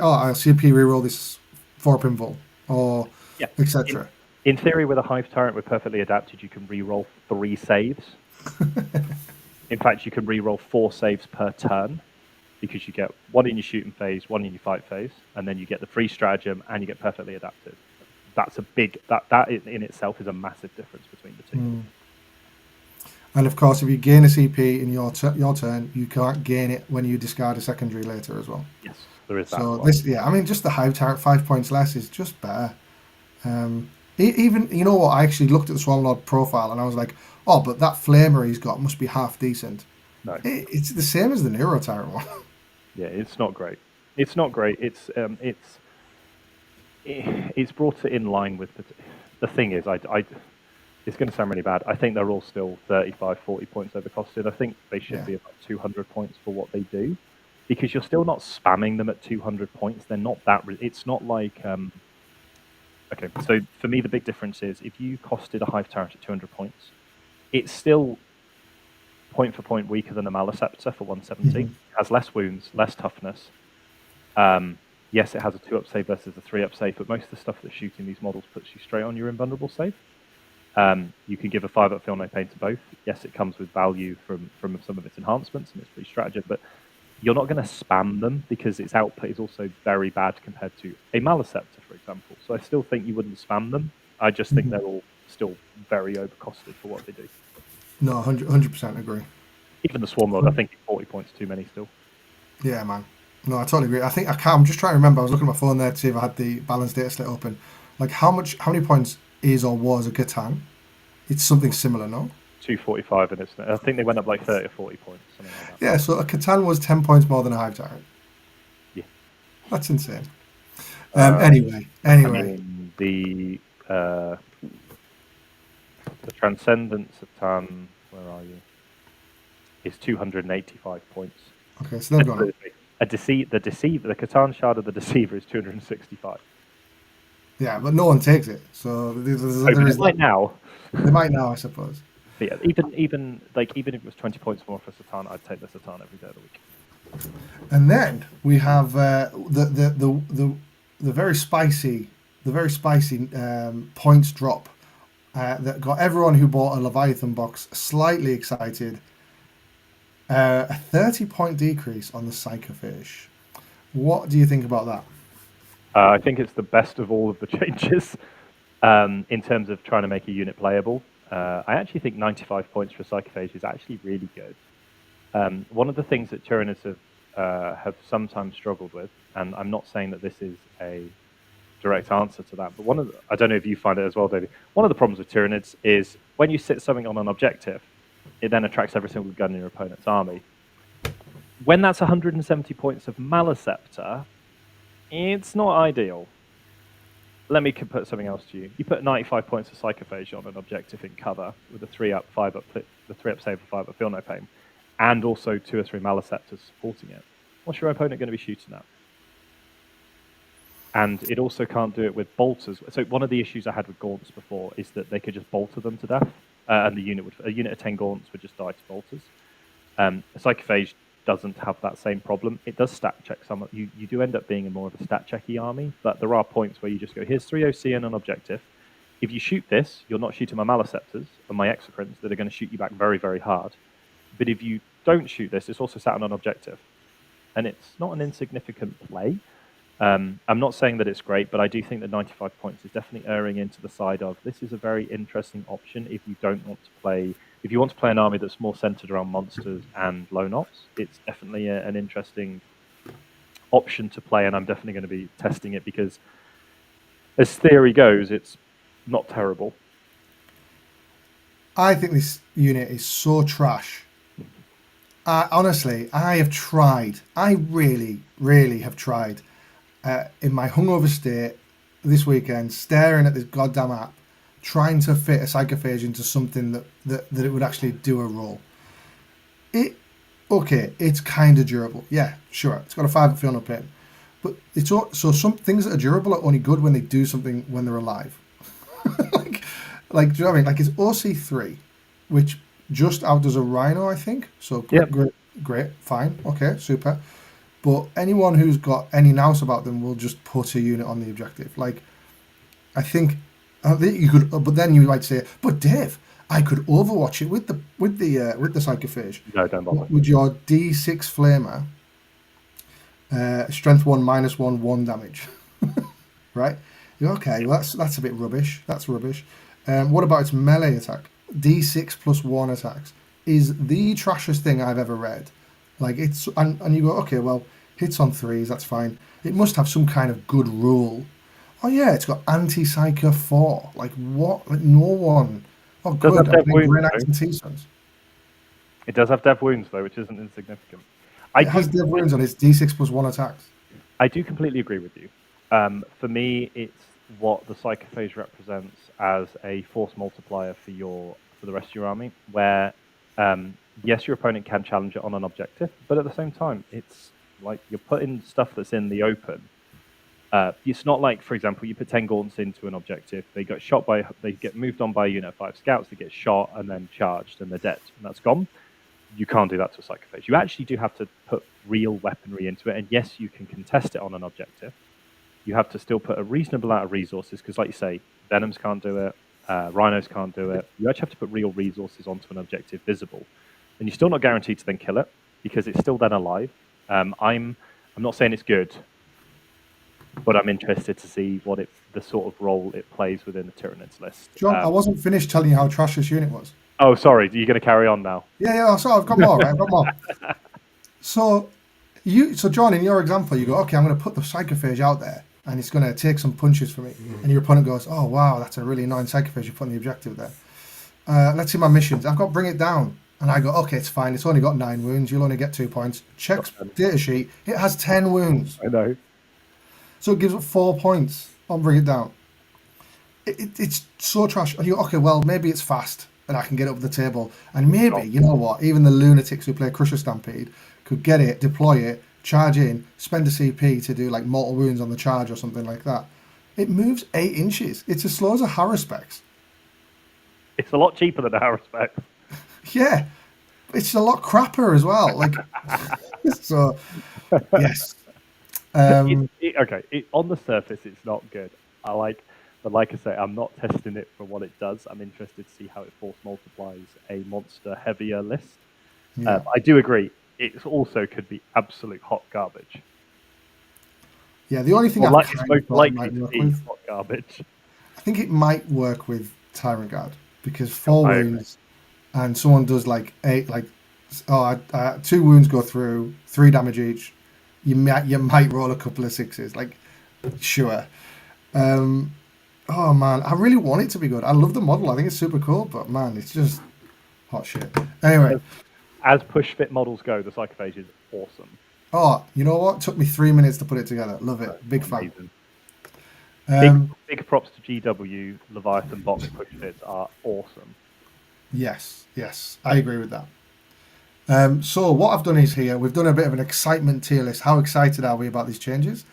I'll CP reroll this 4 pinball or etc. In theory, with a Hive Tyrant with perfectly adapted, you can reroll 3 saves. In fact, you can reroll 4 saves per turn because you get 1 in your shooting phase, 1 in your fight phase, and then you get the free stratagem and you get perfectly adapted. That's a big that in itself is a massive difference between the two. And of course, if you gain a CP in your turn, you can't gain it when you discard a secondary later as well. Yes, there is that. So I mean, just the Hive Tyrant 5 points less is just better. Even you know what? I actually looked at the Swarm Lord profile and I was like, oh, but that flamer he's got must be half decent. No, it's the same as the Neuro Tyrant one. Yeah, it's not great. It's not great. It's it's brought it in line with the thing is, it's going to sound really bad. I think they're all still 35, 40 points overcosted. I think they should be about 200 points for what they do, because you're still not spamming them at 200 points. They're not that. It's not like. Okay, so for me, the big difference is if you costed a Hive Tyrant at 200 points, it's still point for point weaker than a Maleceptor for 170. It has less wounds, less toughness. Yes, it has a 2-up save versus a 3-up save, but most of the stuff that's shooting these models puts you straight on your invulnerable save. You can give a 5-up Feel No Pain to both. Yes, it comes with value from some of its enhancements, and it's pretty strategic, but you're not going to spam them because its output is also very bad compared to a Maleceptor, for example. So I still think you wouldn't spam them. I just think they're all still very overcosted for what they do. No, 100% agree. Even the Swarm Lord, I think 40 points too many still. Yeah, man. No, I totally agree. I think I'm just trying to remember. I was looking at my phone there to see if I had the balanced data slate open. Like, how many points is or was a Katan? It's something similar, no? 245, and I think they went up like 30 or 40 points, something like that. Yeah, so a Katan was 10 points more than a Hive Tyrant. Yeah, that's insane. Anyway, I mean, the Transcendent Satan, where are you? Is 285 points. Okay, so they've gone up. The Katan Shard of the Deceiver is 265. Yeah, but no one takes it, so they might now. They might now, I suppose. But yeah, even if it was 20 points more for Satan, I'd take the Satan every day of the week. And then we have the very spicy points drop that got everyone who bought a Leviathan box slightly excited. A 30-point decrease on the Psychophage. What do you think about that? I think it's the best of all of the changes in terms of trying to make a unit playable. I actually think 95 points for Psychophage is actually really good. One of the things that Tyranids have sometimes struggled with, and I'm not saying that this is a direct answer to that, but I don't know if you find it as well, David. One of the problems with Tyranids is when you sit something on an objective, it then attracts every single gun in your opponent's army. When that's 170 points of Maleceptor, it's not ideal. Let me put something else to you. You put 95 points of Psychophage on an objective in cover with a 3-up, 5-up, the 3-up save for 5-up Feel No Pain, and also 2 or 3 Maleceptors supporting it. What's your opponent going to be shooting at? And it also can't do it with bolters. So one of the issues I had with gaunts before is that they could just bolter them to death, and a unit of 10 gaunts would just die to bolters. Psychophage doesn't have that same problem. It does stat check some. You do end up being more of a stat checky army, but there are points where you just go, here's 3 OC and an objective. If you shoot this, you're not shooting my Maleceptors and my Exocrines that are going to shoot you back very, very hard. But if you don't shoot this, it's also sat on an objective. And it's not an insignificant play. I'm not saying that it's great, but I do think that 95 points is definitely erring into the side of this is a very interesting option if you don't want to play. If you want to play an army that's more centered around monsters and lone ops, it's definitely an interesting option to play, and I'm definitely going to be testing it because, as theory goes, it's not terrible. I think this unit is so trash. Honestly, I have tried. I really, really have tried. In my hungover state this weekend, staring at this goddamn app, trying to fit a Psychophage into something that it would actually do a role. It's kind of durable. Yeah, sure. It's got a 5-up Feel No Pain. But it's so some things that are durable are only good when they do something when they're alive. like, do you know what I mean? Like, it's OC3, which just outdoes a Rhino, I think. So great, fine, okay, super. But anyone who's got any nous about them will just put a unit on the objective. Like, I think you could, but then you might say, "But Dave, I could Overwatch it with the Psychophage." No, don't bother. With your D6 Flamer, strength 1 -1 1 damage, right? Okay, well that's a bit rubbish. That's rubbish. What about its melee attack? D6 +1 attacks is the trashiest thing I've ever read. Like it's and you go, okay, well, hits on 3s, that's fine. It must have some kind of good rule. Oh yeah, it's got anti-psycho 4. Like what? Like no one. Oh good. It does have dev wounds though, which isn't insignificant. It has dev wounds on its D6 +1 attacks. I do completely agree with you. For me, it's what the Psychophage represents as a force multiplier for the rest of your army, where yes, your opponent can challenge it on an objective, but at the same time, it's like you're putting stuff that's in the open. It's not like, for example, you put 10 gaunts into an objective, they get moved on by a unit of 5 scouts, they get shot and then charged, and they're dead, and that's gone. You can't do that to a Psychophage. You actually do have to put real weaponry into it, and yes, you can contest it on an objective. You have to still put a reasonable amount of resources, because like you say, Venoms can't do it, Rhinos can't do it. You actually have to put real resources onto an objective visible. And you're still not guaranteed to then kill it, because it's still then alive. I'm not saying it's good, but I'm interested to see what the sort of role it plays within the Tyranids list. John, I wasn't finished telling you how trash this unit was. Oh, sorry. Are you going to carry on now? Yeah. So I've got more, right? I've got more. So John, in your example, you go, okay, I'm going to put the Psychophage out there, and it's going to take some punches for me. And your opponent goes, oh wow, that's a really annoying Psychophage. You're putting the objective there. Let's see my missions. I've got bring it down, and I go, okay, it's fine. It's only got 9 wounds. You'll only get 2 points. Checks data sheet. It has 10 wounds. I know. So it gives it 4 points on bring it down. It's so trash. And you go, okay, well, maybe it's fast and I can get it up the table. And maybe, you know what, even the lunatics who play Crusher Stampede could get it, deploy it, charge in, spend a CP to do like mortal wounds on the charge or something like that. It moves 8 inches. It's as slow as a Haruspex. It's a lot cheaper than a Haruspex. Yeah. It's a lot crapper as well. Like, so, yes. Okay, on the surface, it's not good. But like I say, I'm not testing it for what it does. I'm interested to see how it force multiplies a monster heavier list. Yeah. I do agree. It also could be absolute hot garbage. Yeah, the only thing Well, I it's most likely to be with, hot garbage. I think it might work with Tyrant Guard because 4 wounds, and someone does like 8, 2 wounds go through, 3 damage each. You might roll a couple of 6s, like sure. Oh man, I really want it to be good. I love the model. I think it's super cool, but man, it's just hot shit. Anyway, as push fit models go, the Psychophage is awesome. Oh, you know what? It took me 3 minutes to put it together. Love it. Big fan. Big props to GW. Leviathan box push fits are awesome. Yes, I agree with that. So what I've done is here, we've done a bit of an excitement tier list. How excited are we about these changes?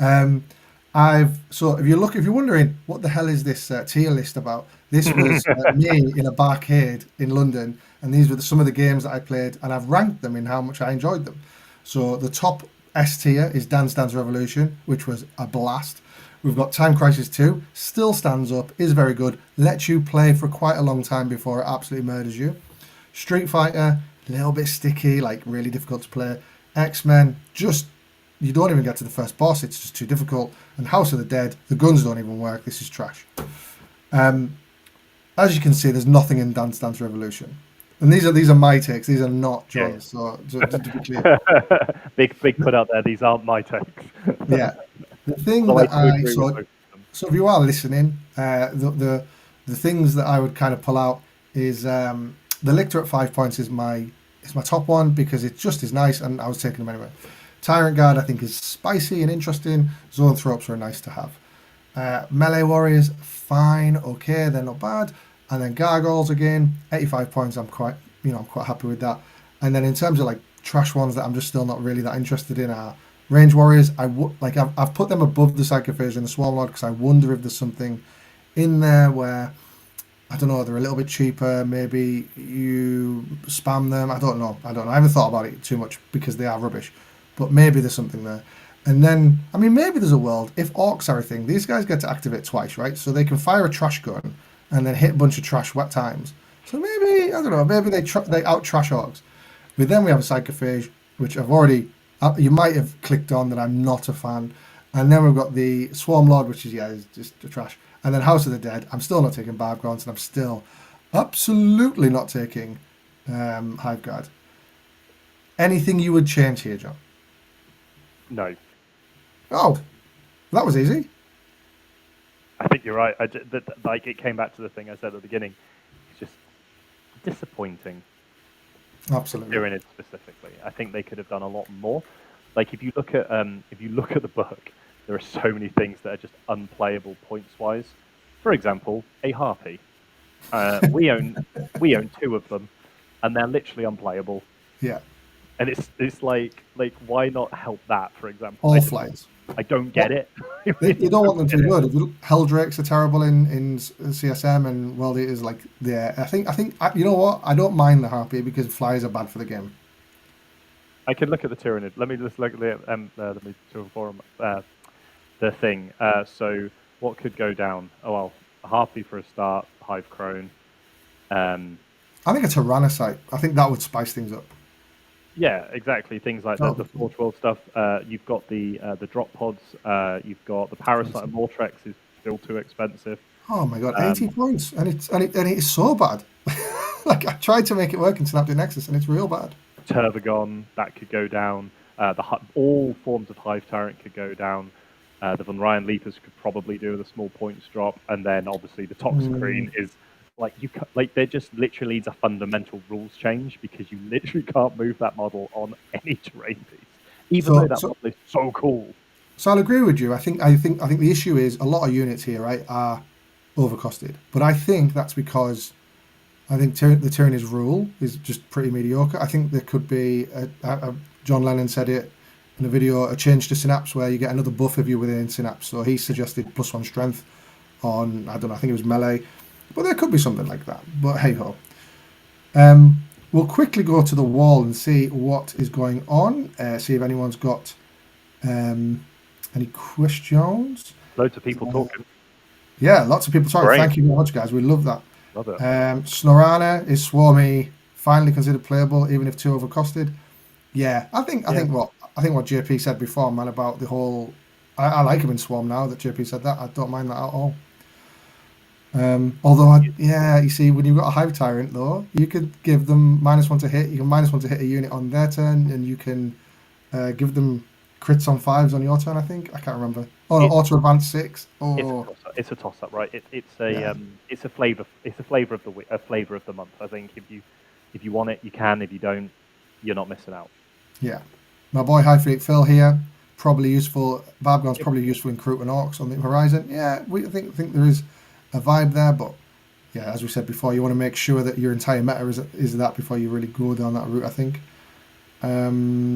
If you're wondering what the hell is this tier list about, this was me in a barcade in London, and these were some of the games that I played, and I've ranked them in how much I enjoyed them. So the top S tier is Dance Dance Revolution, which was a blast. We've got Time Crisis 2, still stands up, is very good, lets you play for quite a long time before it absolutely murders you. Street Fighter, a little bit sticky, like really difficult to play. X-Men, just you don't even get to the first boss, it's just too difficult. And House of the Dead, the guns don't even work, this is trash. As you can see, there's nothing in Dance Dance Revolution. And these are my takes, these are not John's, so to be clear. big put out there, these aren't my takes. Yeah. The thing that so if you are listening, the things that I would kind of pull out is the Lictor at 5 points is my top one because it just is nice and I was taking them anyway. Tyrant Guard I think is spicy and interesting. Zoanthropes are nice to have. Melee Warriors, fine, okay, they're not bad. And then Gargoyles again, 85 points. I'm quite happy with that. And then in terms of like trash ones that I'm just still not really that interested in are Range Warriors. I've put them above the Psychophage and the Swarm Lord because I wonder if there's something in there where I don't know, they're a little bit cheaper. Maybe you spam them. I don't know. I haven't thought about it too much because they are rubbish. But maybe there's something there. And then, maybe there's a world. If Orcs are a thing, these guys get to activate twice, right? So they can fire a trash gun and then hit a bunch of trash wet times. So maybe, I don't know, maybe they out-trash Orcs. But then we have a Psychophage, which I've already, you might have clicked on that I'm not a fan. And then we've got the Swarm Lord, which is just a trash. And then House of the Dead. I'm still not taking Barb GS, and I'm still absolutely not taking Hive Guard. Anything you would change here, John? No. Oh, that was easy. I think you're right. It came back to the thing I said at the beginning. It's just disappointing. Absolutely. Doing it specifically. I think they could have done a lot more. Like if you look at the book, there are so many things that are just unplayable points-wise. For example, a harpy. We own 2 of them, and they're literally unplayable. Yeah. And it's like why not help that, for example? All flies. I don't get it. You don't want them to be good. If you, Helldrakes are terrible in CSM, and World Eaters like there. I think you know what? I don't mind the harpy because flies are bad for the game. I can look at the Tyrannid. Let me just look at the forum. The thing. So what could go down? Oh well, a harpy for a start. Hive Crone. I think a Tyrannocyte. I think that would spice things up. Yeah, exactly. Things like the Forge World stuff. You've got the drop pods. You've got the Parasite and Mortrex is still too expensive. Oh my god, 80 points, and it's so bad. Like I tried to make it work in Synaptic Nexus, and it's real bad. Turvagon, that could go down. All forms of Hive Tyrant could go down. The Von Ryan Leapers could probably do with a small points drop, and then obviously the Toxicrene is there just literally needs a fundamental rules change because you literally can't move that model on any terrain piece, even though that model is so cool. So I'll agree with you. I think the issue is a lot of units here, right, are overcosted, but I think that's because I think the Tyrannid's rule is just pretty mediocre. I think there could be John Lennon said it in a video, a change to Synaps where you get another buff if you're within Synaps. So he suggested +1 strength on, I don't know, I think it was melee. But there could be something like that. But hey ho. We'll quickly go to the wall and see what is going on. See if anyone's got any questions. Loads of people talking. Yeah, lots of people talking. Great. Thank you very much, guys. We love that. Love it. Snorana is Swarmy finally considered playable, even if too overcosted. Yeah, I think what JP said before, man, about the whole. I like him in Swarm now that JP said that. I don't mind that at all. Although, you see, when you've got a Hive Tyrant, though, you could give them -1 to hit. You can -1 to hit a unit on their turn, and you can give them crits on 5s on your turn, I think. I can't remember. Oh, no, auto advance 6. Oh, it's a toss-up, right? It's a flavor. It's a flavor of the week, a flavor of the month. I think if you want it, you can. If you don't, you're not missing out. Yeah, my boy High Fleet Phil here, probably useful. Barb GS's probably useful in Crew and Orcs on the horizon. Yeah, I think there is a vibe there, but yeah, as we said before, you want to make sure that your entire meta is that before you really go down that route, I think. 18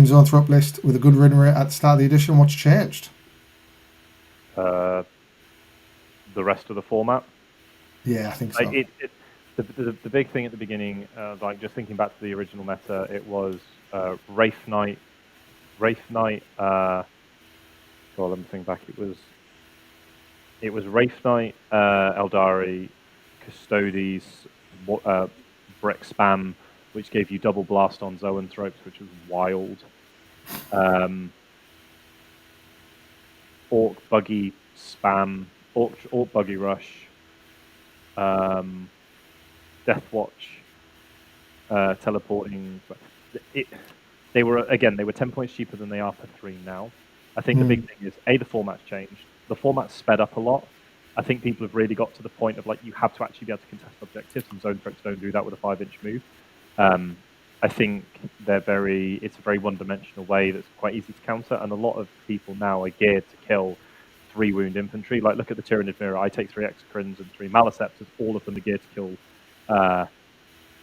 Zoanthrope list with a good win rate at the start of the edition. What's changed? The rest of the format. Yeah, I think so. The big thing at the beginning, like just thinking back to the original meta, it was Wraith Knight. Let me think back. It was Wraith Knight, Eldari, Custodes, Brick Spam, which gave you double blast on Zoanthropes, which was wild. Orc Buggy Spam, Orc Buggy Rush, Deathwatch, teleporting. They were 10 points cheaper than they are for 3 now. I think the big thing is the format's changed. The format's sped up a lot. I think people have really got to the point of you have to actually be able to contest objectives, and Zoanthropes don't do that with a 5-inch move. I think it's a very one-dimensional way that's quite easy to counter, and a lot of people now are geared to kill 3 wound infantry. Like, look at the Tyrannid Mirror. I take 3 Exocrines and 3 Maliceptors. All of them are geared to kill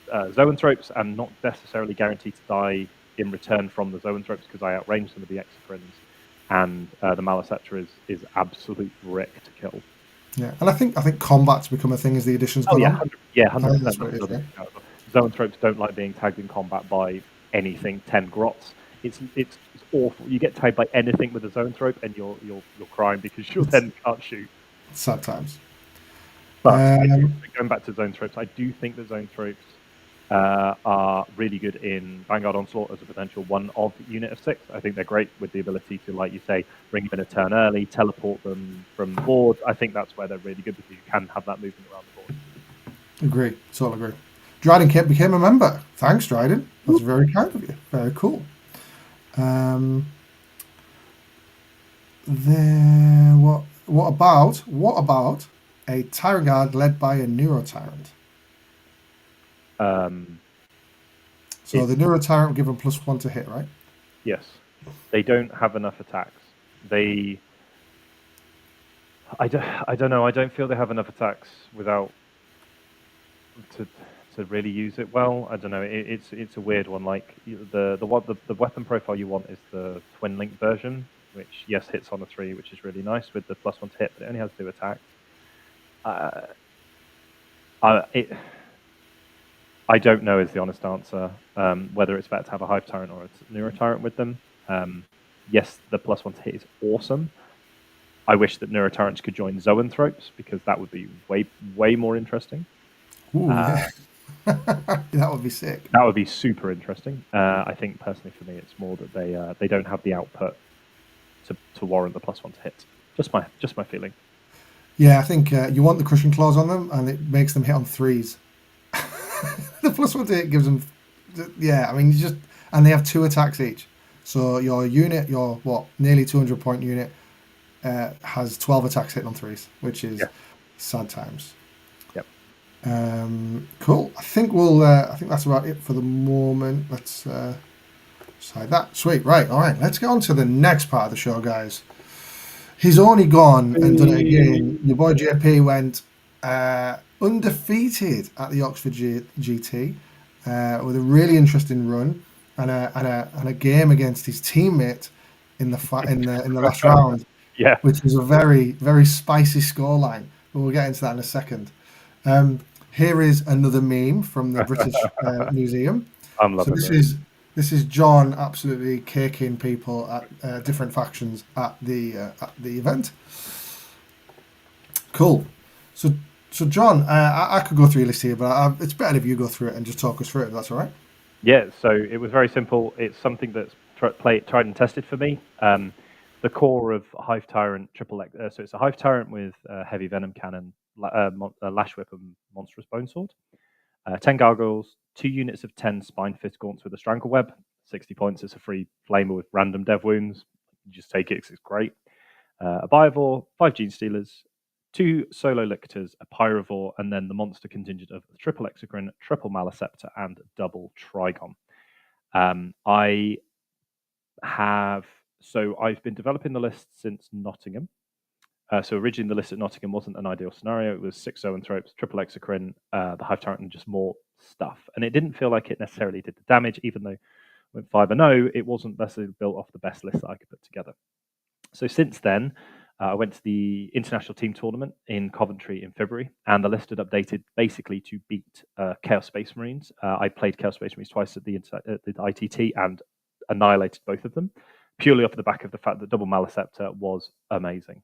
Zoanthropes, and not necessarily guaranteed to die in return from the Zoanthropes because I outrange some of the Exocrines. And the Maliceptor is absolute brick to kill. Yeah, and I think combat's become a thing as the editions go on. 100%. Zoanthropes don't like being tagged in combat by anything 10 grots. It's awful. You get tagged by anything with a Zoanthrope, and you're crying because you then can't shoot. Sad times. But going back to Zoanthropes, I do think that Zoanthropes are really good in Vanguard Onslaught as a potential one-of unit of 6. I think they're great with the ability to, like you say, bring them in a turn early, teleport them from the board. I think that's where they're really good because you can have that movement around the board. Agree. Totally agree. Dryden became a member. Thanks, Dryden. That's very kind of you. Very cool. Then what about a Tyrant Guard led by a Neuro Tyrant? So the Neuro Tyrant will give them +1 to hit, right? Yes. They don't have enough attacks. I don't know. I don't feel they have enough attacks without to really use it well. I don't know. It's a weird one. Like the weapon profile you want is the twin link version, which yes hits on a 3, which is really nice with the +1 to hit, but it only has 2 attacks. I don't know is the honest answer. Whether it's better to have a Hive Tyrant or a Neuro Tyrant with them. Yes, the +1 to hit is awesome. I wish that Neuro Tyrants could join Zoanthropes because that would be way more interesting. Ooh, yeah. That would be sick. That would be super interesting. I think personally for me, it's more that they don't have the output to warrant the +1 to hit. Just my feeling. Yeah, I think you want the crushing claws on them, and it makes them hit on 3s. The +1 to hit gives them, yeah. I mean, and they have 2 attacks each. So your unit, your nearly 200 point unit, has 12 attacks hitting on 3s, which is sad times. Yep. Cool. I think that's about it for the moment. Let's decide that. Sweet. Right. All right. Let's get on to the next part of the show, guys. He's only gone and done it again. Your boy JP went undefeated at the Oxford GT with a really interesting run and a game against his teammate in the last round. Yeah. Which was a very, very spicy scoreline. But we'll get into that in a second. Here is another meme from the British Museum. I'm loving this is John absolutely caking people at different factions at the event. Cool. So John, I could go through your list here, but it's better if you go through it and just talk us through it. If that's all right. Yeah. So it was very simple. It's something that's tried and tested for me. The core of Hive Tyrant triple X. So it's a Hive Tyrant with heavy venom cannon, lash whip, and monstrous bone sword. 10 gargoyles, 2 units of 10 spine fist gaunts with a strangle web. 60 points. It's a free flamer with random dev wounds. You just take it because it's great. A Biovore, 5 gene stealers, 2 solo lictors, a pyrovore, and then the monster contingent of triple exocrine, triple maleceptor, and double trigon. So I've been developing the list since Nottingham. So originally the list at Nottingham wasn't an ideal scenario. It was 6 Zoanthropes, triple exocrine, the Hive Tyrant, and just more stuff. And it didn't feel like it necessarily did the damage, even though with 5-0, it wasn't necessarily built off the best list that I could put together. So since then, I went to the International Team Tournament in Coventry in February, and the list had updated basically to beat Chaos Space Marines. I played Chaos Space Marines twice at the ITT and annihilated both of them, purely off the back of the fact that double maleceptor was amazing.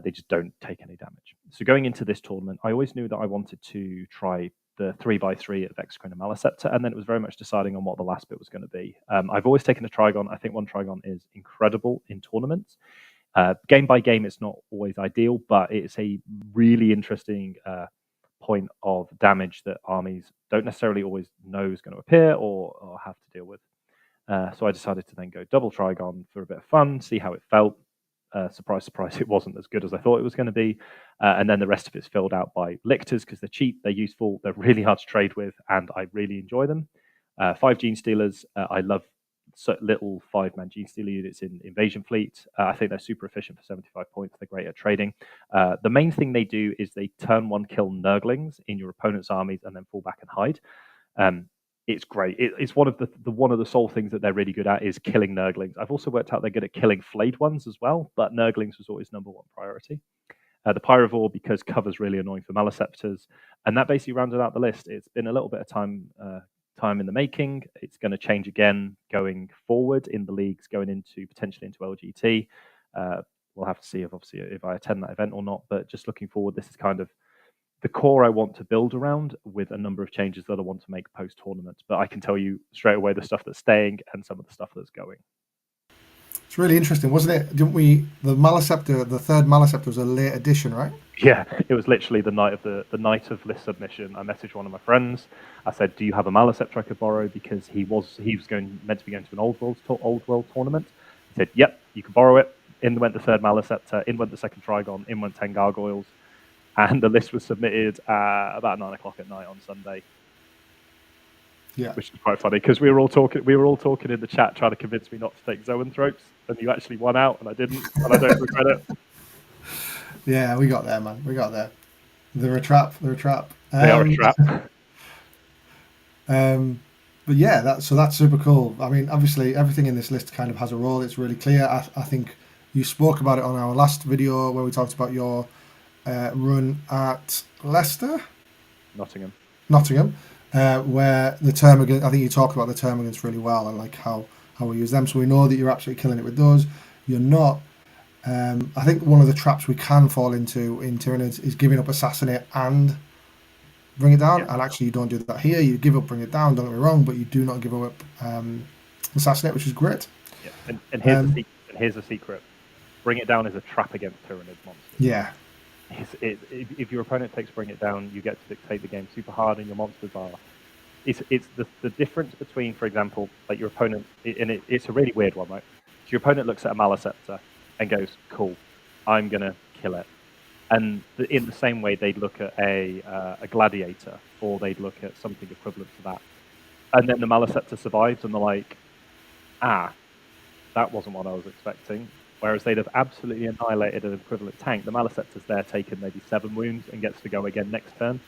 They just don't take any damage. So going into this tournament, I always knew that I wanted to try the 3x3 of Exocrine and Maleceptor, and then it was very much deciding on what the last bit was going to be. I've always taken a Trigon. I think one Trigon is incredible in tournaments. Game by game, it's not always ideal, but it's a really interesting point of damage that armies don't necessarily always know is going to appear or have to deal with. So I decided to then go double Trigon for a bit of fun, see how it felt. Surprise, surprise, it wasn't as good as I thought it was going to be. And then the rest of it's filled out by lictors because they're cheap, they're useful, they're really hard to trade with, and I really enjoy them. 5 gene stealers, I love little 5-man gene stealer units in Invasion Fleet. I think they're super efficient for 75 points. They're great at trading. The main thing they do is they turn 1 kill Nurglings in your opponent's armies and then fall back and hide. It's great. It's one of the sole things that they're really good at is killing Nurglings. I've also worked out they're good at killing flayed ones as well, but Nurglings was always number 1 priority. The Pyrovore, because cover's really annoying for Maleceptors, and that basically rounded out the list. It's been a little bit of time in the making. It's going to change again going forward in the leagues, going into potentially into LGT. We'll have to see if I attend that event or not, but just looking forward, this is kind of the core I want to build around with a number of changes that I want to make post-tournament. But I can tell you straight away the stuff that's staying and some of the stuff that's going. It's really interesting, wasn't it? Didn't we? The Maleceptor, the 3rd Maleceptor was a late addition, right? Yeah, it was literally the night of list submission. I messaged one of my friends. I said, "Do you have a Maleceptor I could borrow?" Because he was meant to be going to an old world tournament. He said, "Yep, you can borrow it." In went the 3rd Maleceptor. In went the 2nd Trigon. In went 10 Gargoyles. And the list was submitted about 9 o'clock at night on Sunday. Yeah. Which is quite funny because we were all talking in the chat trying to convince me not to take zoanthropes, and you actually won out, and I didn't, and I don't regret it. Yeah, we got there, man. We got there. They're a trap. They're a trap. They are a trap. But yeah, that's super cool. I mean, obviously, everything in this list kind of has a role. It's really clear. I think you spoke about it on our last video where we talked about your run at Nottingham, where the termagants. I think you talked about the termagants really well and like how we use them. So we know that you're absolutely killing it with those. You're not. I think one of the traps we can fall into in Tyranids is giving up assassinate and bring it down, and actually you don't do that here. You give up, bring it down, don't get me wrong, but you do not give up assassinate, which is great. Yeah. And here's the secret. Bring it down is a trap against Tyranids monsters. Yeah. If your opponent takes bring it down, you get to dictate the game super hard, and your monsters are. It's the difference between, for example, like your opponent, and it's a really weird one, right? So your opponent looks at a Maleceptor and goes, "Cool, I'm gonna kill it." And in the same way, they'd look at a gladiator, or they'd look at something equivalent to that. And then the Maleceptor survives, and they're like, that wasn't what I was expecting. Whereas they'd have absolutely annihilated an equivalent tank. The Maleceptor's there taken maybe 7 wounds and gets to go again next turn.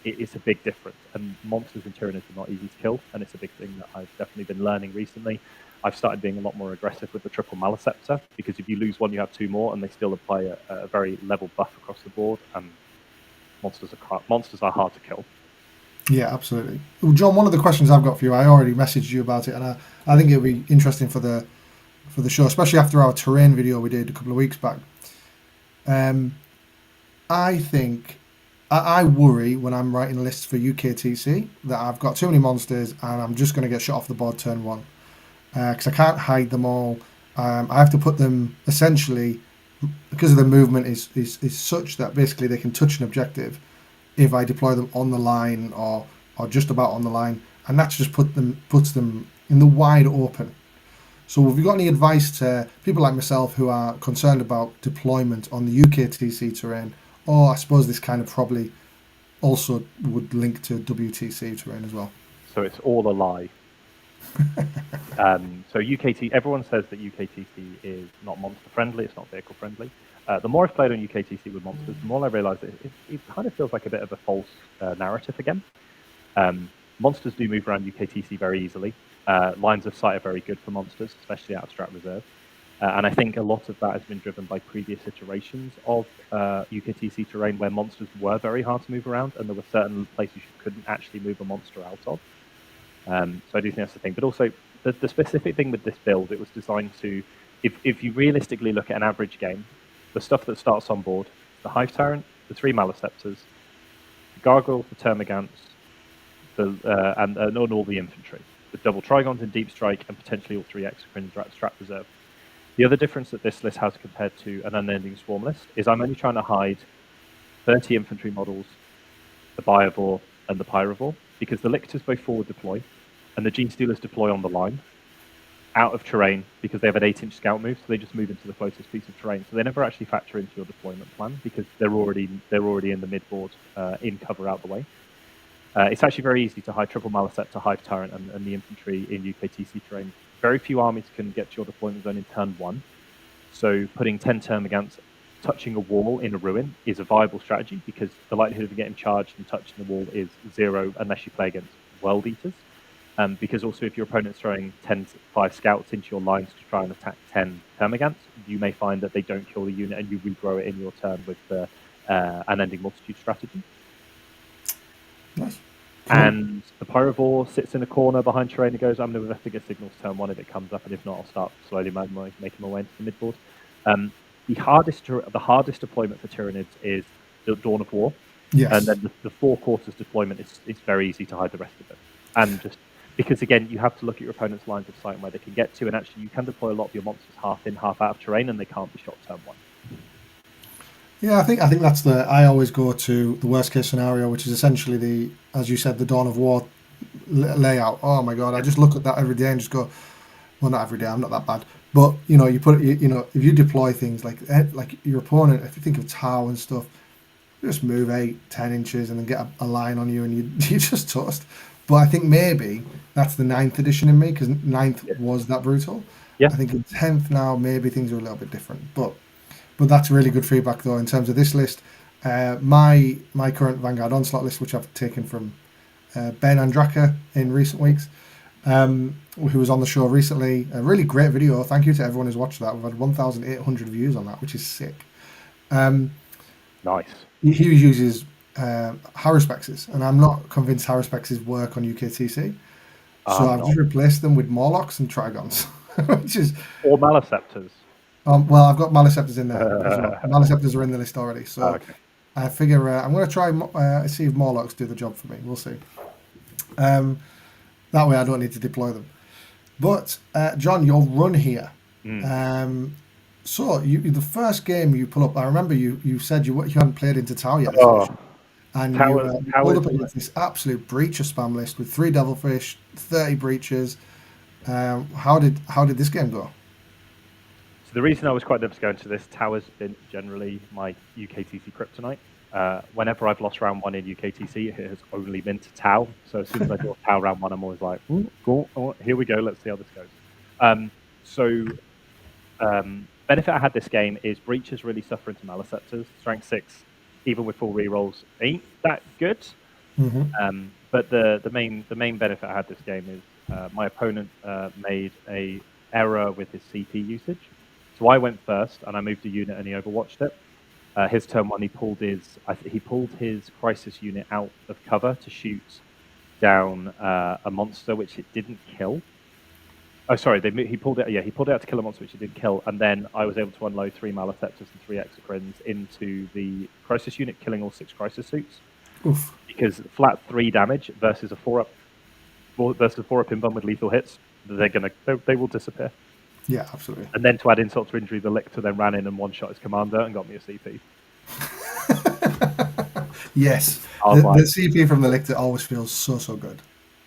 It's a big difference. And monsters in Tyranids are not easy to kill, and it's a big thing that I've definitely been learning recently. I've started being a lot more aggressive with the triple Maleceptor, because if you lose one, you have 2 more, and they still apply a very level buff across the board, and monsters are hard to kill. Yeah, absolutely. Well, John, one of the questions I've got for you, I already messaged you about it, and I think it'll be interesting for the show, especially after our terrain video we did a couple of weeks back. I think I worry when I'm writing lists for UKTC that I've got too many monsters and I'm just going to get shot off the board turn 1. Because I can't hide them all. I have to put them essentially, because of the movement is such that basically they can touch an objective if I deploy them on the line or just about on the line, and that just puts them in the wide open. So have you got any advice to people like myself who are concerned about deployment on the UKTC terrain, or I suppose this kind of probably also would link to WTC terrain as well? So it's all a lie. So UKT, everyone says that UKTC is not monster friendly, it's not vehicle friendly. The more I've played on UKTC with monsters, the more I realise that it kind of feels like a bit of a false narrative again. Monsters do move around UKTC very easily. Lines of sight are very good for monsters, especially out of Strat Reserve. And I think a lot of that has been driven by previous iterations of UKTC terrain where monsters were very hard to move around, and there were certain places you couldn't actually move a monster out of. So I do think that's the thing. But also, the specific thing with this build, it was designed to, if you realistically look at an average game, the stuff that starts on board, the Hive Tyrant, the 3 Maleceptors, the Gargoyles, the Termagants, and all the infantry. The double Trigons in Deep Strike, and potentially all 3 Exocrines at Strat Reserve. The other difference that this list has compared to an Unending Swarm list is I'm only trying to hide 30 infantry models, the Biovore and the Pyrovore, because the Lictors both forward deploy, and the Gene Stealers deploy on the line, out of terrain, because they have an 8-inch scout move, so they just move into the closest piece of terrain. So they never actually factor into your deployment plan, because they're already in the midboard, in cover out the way. It's actually very easy to hide triple Maleceptor, Hive Tyrant, and the infantry in UKTC terrain. Very few armies can get to your deployment zone in turn 1, so putting 10 Termagants touching a wall in a ruin is a viable strategy, because the likelihood of getting charged and touching the wall is 0 unless you play against World Eaters. Because also if your opponent's throwing 5 scouts into your lines to try and attack 10 Termagants, you may find that they don't kill the unit and you regrow it in your turn with the Unending Multitude strategy. Nice. And the Pyrovore sits in a corner behind terrain and goes, I'm going to investigate signals turn 1 if it comes up, and if not, I'll start slowly making my way into the midboard. The hardest deployment for Tyranids is the Dawn of War. Yes. And then the 4 quarters deployment is very easy to hide the rest of it. And just because, again, you have to look at your opponent's lines of sight and where they can get to, and actually you can deploy a lot of your monsters half in, half out of terrain, and they can't be shot turn 1. Yeah, I think that's I always go to the worst case scenario, which is essentially as you said, the Dawn of War layout. Oh my God, I just look at that every day and just go, well, not every day, I'm not that bad, but you put it, if you deploy things like your opponent, if you think of Tau and stuff, you just move 8-10 inches and then get a line on you, and you just toast. But I think maybe that's the 9th edition in me, because 9th was that brutal. Yeah. I think in 10th now, maybe things are a little bit different. But that's really good feedback, though, in terms of this list. My current Vanguard Onslaught list, which I've taken from Ben Andraka in recent weeks, who was on the show recently. A really great video. Thank you to everyone who's watched that. We've had 1,800 views on that, which is sick. Nice. He uses Haruspexes, and I'm not convinced Haruspexes work on UKTC. So I've just replaced them with Morlocks and Trigons, which is... Or Maleceptors. Well, I've got Maleceptors in there as well. Maleceptors are in the list already. So okay. I figure I'm going to try see if Morlocks do the job for me. We'll see. That way I don't need to deploy them. But, John, your run here. So the first game you pull up, I remember you said you hadn't played into Tau yet. And you pulled up against this absolute breacher spam list with 3 Devilfish, 30 breaches. How did this game go? So the reason I was quite nervous going to this, Tau has been generally my UKTC kryptonite. Whenever I've lost round 1 in UKTC, it has only been to Tau. So as soon as I draw Tau round 1, I'm always like, here we go, let's see how this goes. Benefit I had this game is breaches really suffer into Maleceptors. Strength 6, even with full rerolls, ain't that good. But the main benefit I had this game is my opponent made a error with his CP usage. So I went first and I moved a unit and he overwatched it. His turn 1, he pulled his crisis unit out of cover to shoot down a monster which it didn't kill. Oh, sorry, he pulled it. Yeah, he pulled it out to kill a monster which he did kill, and then I was able to unload 3 Maleceptors and 3 Exocrines into the crisis unit, killing all 6 crisis suits. Oof. Because flat 3 damage versus a 4-up inbun with lethal hits, they will disappear. Yeah, absolutely. And then to add insult to injury, the Lictor then ran in and one-shot his commander and got me a CP. Yes, the CP from the Lictor always feels so good.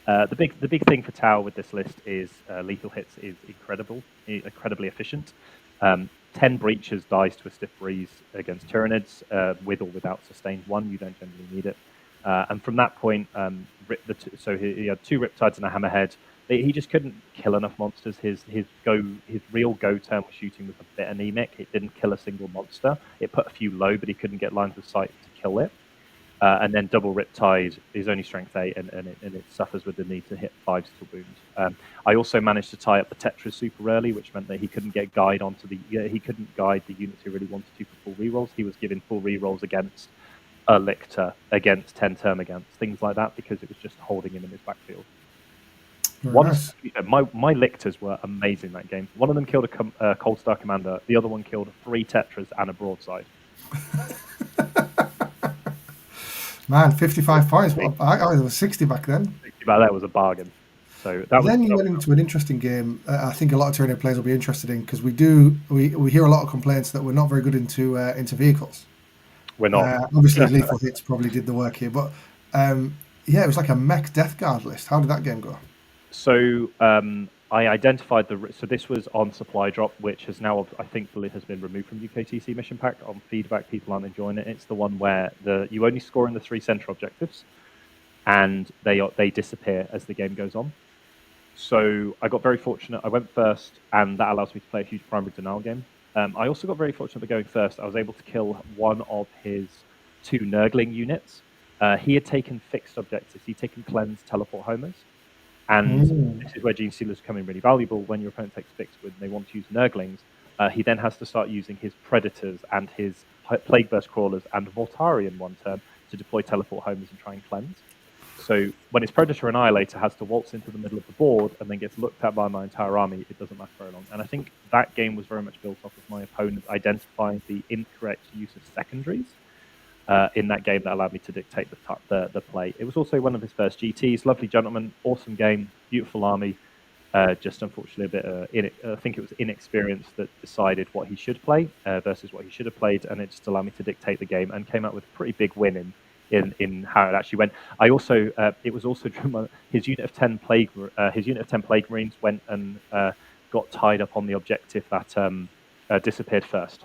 The big thing for Tau with this list is lethal hits is incredibly efficient. 10 breaches dies to a stiff breeze against Tyranids, with or without sustained 1. You don't generally need it. And from that point, so he had 2 Riptides and a Hammerhead. He just couldn't kill enough monsters. His real go turn was shooting with a bit anemic. It didn't kill a single monster. It put a few low, but he couldn't get lines of sight to kill it. And then double Riptide is only strength 8, and it suffers with the need to hit 5s to wound. I also managed to tie up the Tetras super early, which meant that he couldn't get guide he couldn't guide the units he really wanted to for full rerolls. He was given full rerolls against a Lictor, against 10 term against things like that, because it was just holding him in his backfield. Nice. My Lictors were amazing that game. One of them killed a Cold Star commander. The other one killed 3 Tetras and a broadside. Man, 55 points. I was 60 back then. 60 back then was a bargain. So then you went into an interesting game. I think a lot of Tyranid players will be interested in, because we hear a lot of complaints that we're not very good into vehicles. We're not. Obviously, lethal hits probably did the work here, but it was like a mech Death Guard list. How did that game go? So I identified so this was on supply drop, which has now, I think, has been removed from UKTC mission pack. On feedback, people aren't enjoying it. It's the one where you only score in the 3 center objectives, and they disappear as the game goes on. So I got very fortunate. I went first, and that allows me to play a huge primary denial game. I also got very fortunate by going first. I was able to kill one of his 2 Nurgling units. He had taken fixed objectives. He'd taken Cleanse, Teleport Homers. And this is where Gene Stealers come in really valuable. When your opponent takes fixed when they want to use Nurglings, he then has to start using his Predators and his Plague Burst Crawlers and Voltari in one turn to deploy Teleport Homers and try and cleanse. So when his Predator Annihilator has to waltz into the middle of the board and then gets looked at by my entire army, it doesn't last very long. And I think that game was very much built off of my opponent identifying the incorrect use of secondaries in that game that allowed me to dictate the play. It was also one of his first GTs. Lovely gentleman, awesome game, beautiful army. Just unfortunately a bit, I think it was inexperience that decided what he should play versus what he should have played, and it just allowed me to dictate the game and came out with a pretty big win in how it actually went. I also it was also his unit of 10 plague marines went and got tied up on the objective that disappeared first.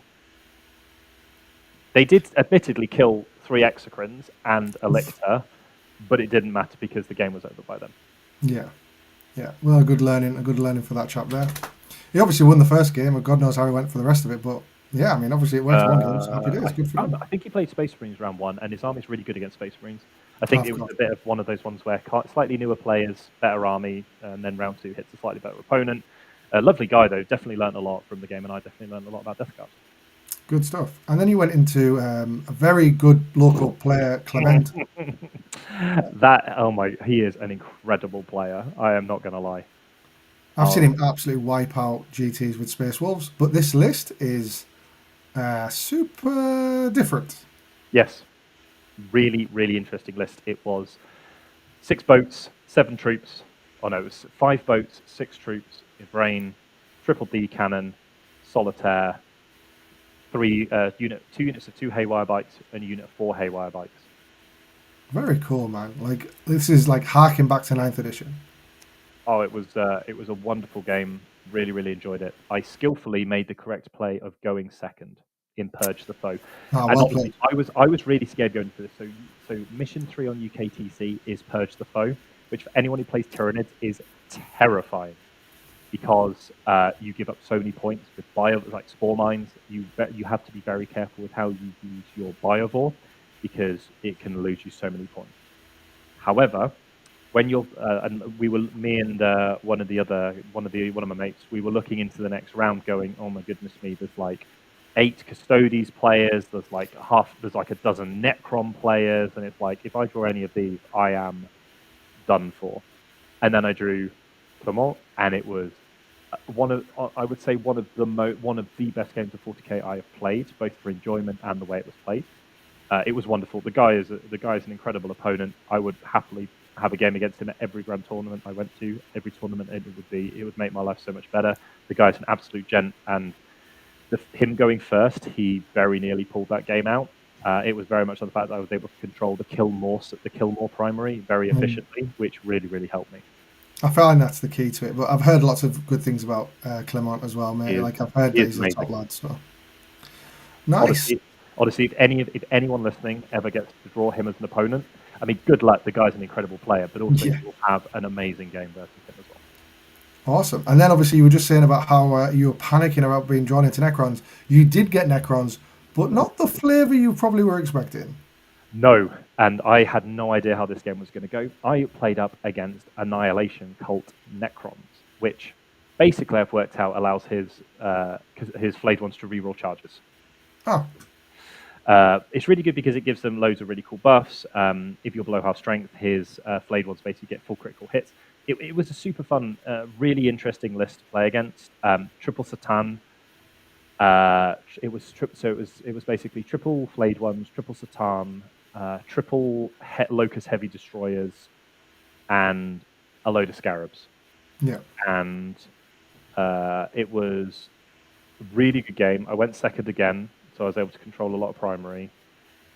They did admittedly kill 3 Exocrines and a Lictor, but it didn't matter because the game was over by then. Yeah. Well, a good learning for that chap there. He obviously won the first game, and God knows how he went for the rest of it. But yeah, I mean, obviously it worked one game. So happy days, good for him. I think he played Space Marines round 1, and his army's really good against Space Marines. I think it was a bit of one of those ones where slightly newer players, better army, and then round 2 hits a slightly better opponent. Lovely guy though, definitely learned a lot from the game, and I definitely learned a lot about Death Guard. Good stuff. And then you went into a very good local player, Clement. He is an incredible player. I am not going to lie. I've seen him absolutely wipe out GTs with Space Wolves, but this list is super different. Yes. Really, really interesting list. It was 6 boats, 7 troops. Oh no, it was 5 boats, 6 troops, a brain, triple D cannon, solitaire, 2 units of 2 haywire bikes, and a unit of 4 haywire bikes. Very cool, man. Like, this is like harking back to 9th edition. Oh, it was a wonderful game. Really, really enjoyed it. I skillfully made the correct play of going second in Purge the Foe. Well played. I was really scared going into this. So mission 3 on UKTC is Purge the Foe, which for anyone who plays Tyranids is terrifying because you give up so many points with like spore mines. You have to be very careful with how you use your biovore because it can lose you so many points. However, when you're me and one of my mates, we were looking into the next round, going, oh my goodness me, there's like 8 Custodes players, there's like a dozen Necron players, and it's like if I draw any of these, I am done for. And then I drew Clement, and it was one of the best games of 40k I have played, both for enjoyment and the way it was played. It was wonderful. The guy is an incredible opponent. I would happily have a game against him at every grand tournament I went to. Every tournament it would make my life so much better. The guy's an absolute gent, and him going first, he very nearly pulled that game out. It was very much on the fact that I was able to control the kill more primary very efficiently, which really, really helped me. I find that's the key to it, but I've heard lots of good things about Clement as well, mate. Like I've heard that he's a top lad. So nice. Honestly, if anyone listening ever gets to draw him as an opponent, I mean, good luck. The guy's an incredible player, but also he will have an amazing game versus him as well. Awesome. And then obviously you were just saying about how you were panicking about being drawn into Necrons. You did get Necrons, but not the flavour you probably were expecting. No, and I had no idea how this game was going to go. I played up against Annihilation Cult Necrons, which basically I've worked out allows his flayed ones to reroll charges. Oh. It's really good because it gives them loads of really cool buffs. If you're below half strength, his flayed ones basically get full critical hits. It was a super fun, really interesting list to play against. Triple Satan. It was basically triple flayed ones, triple Satan, triple Locust heavy destroyers, and a load of scarabs. Yeah. And it was a really good game. I went second again. So I was able to control a lot of primary,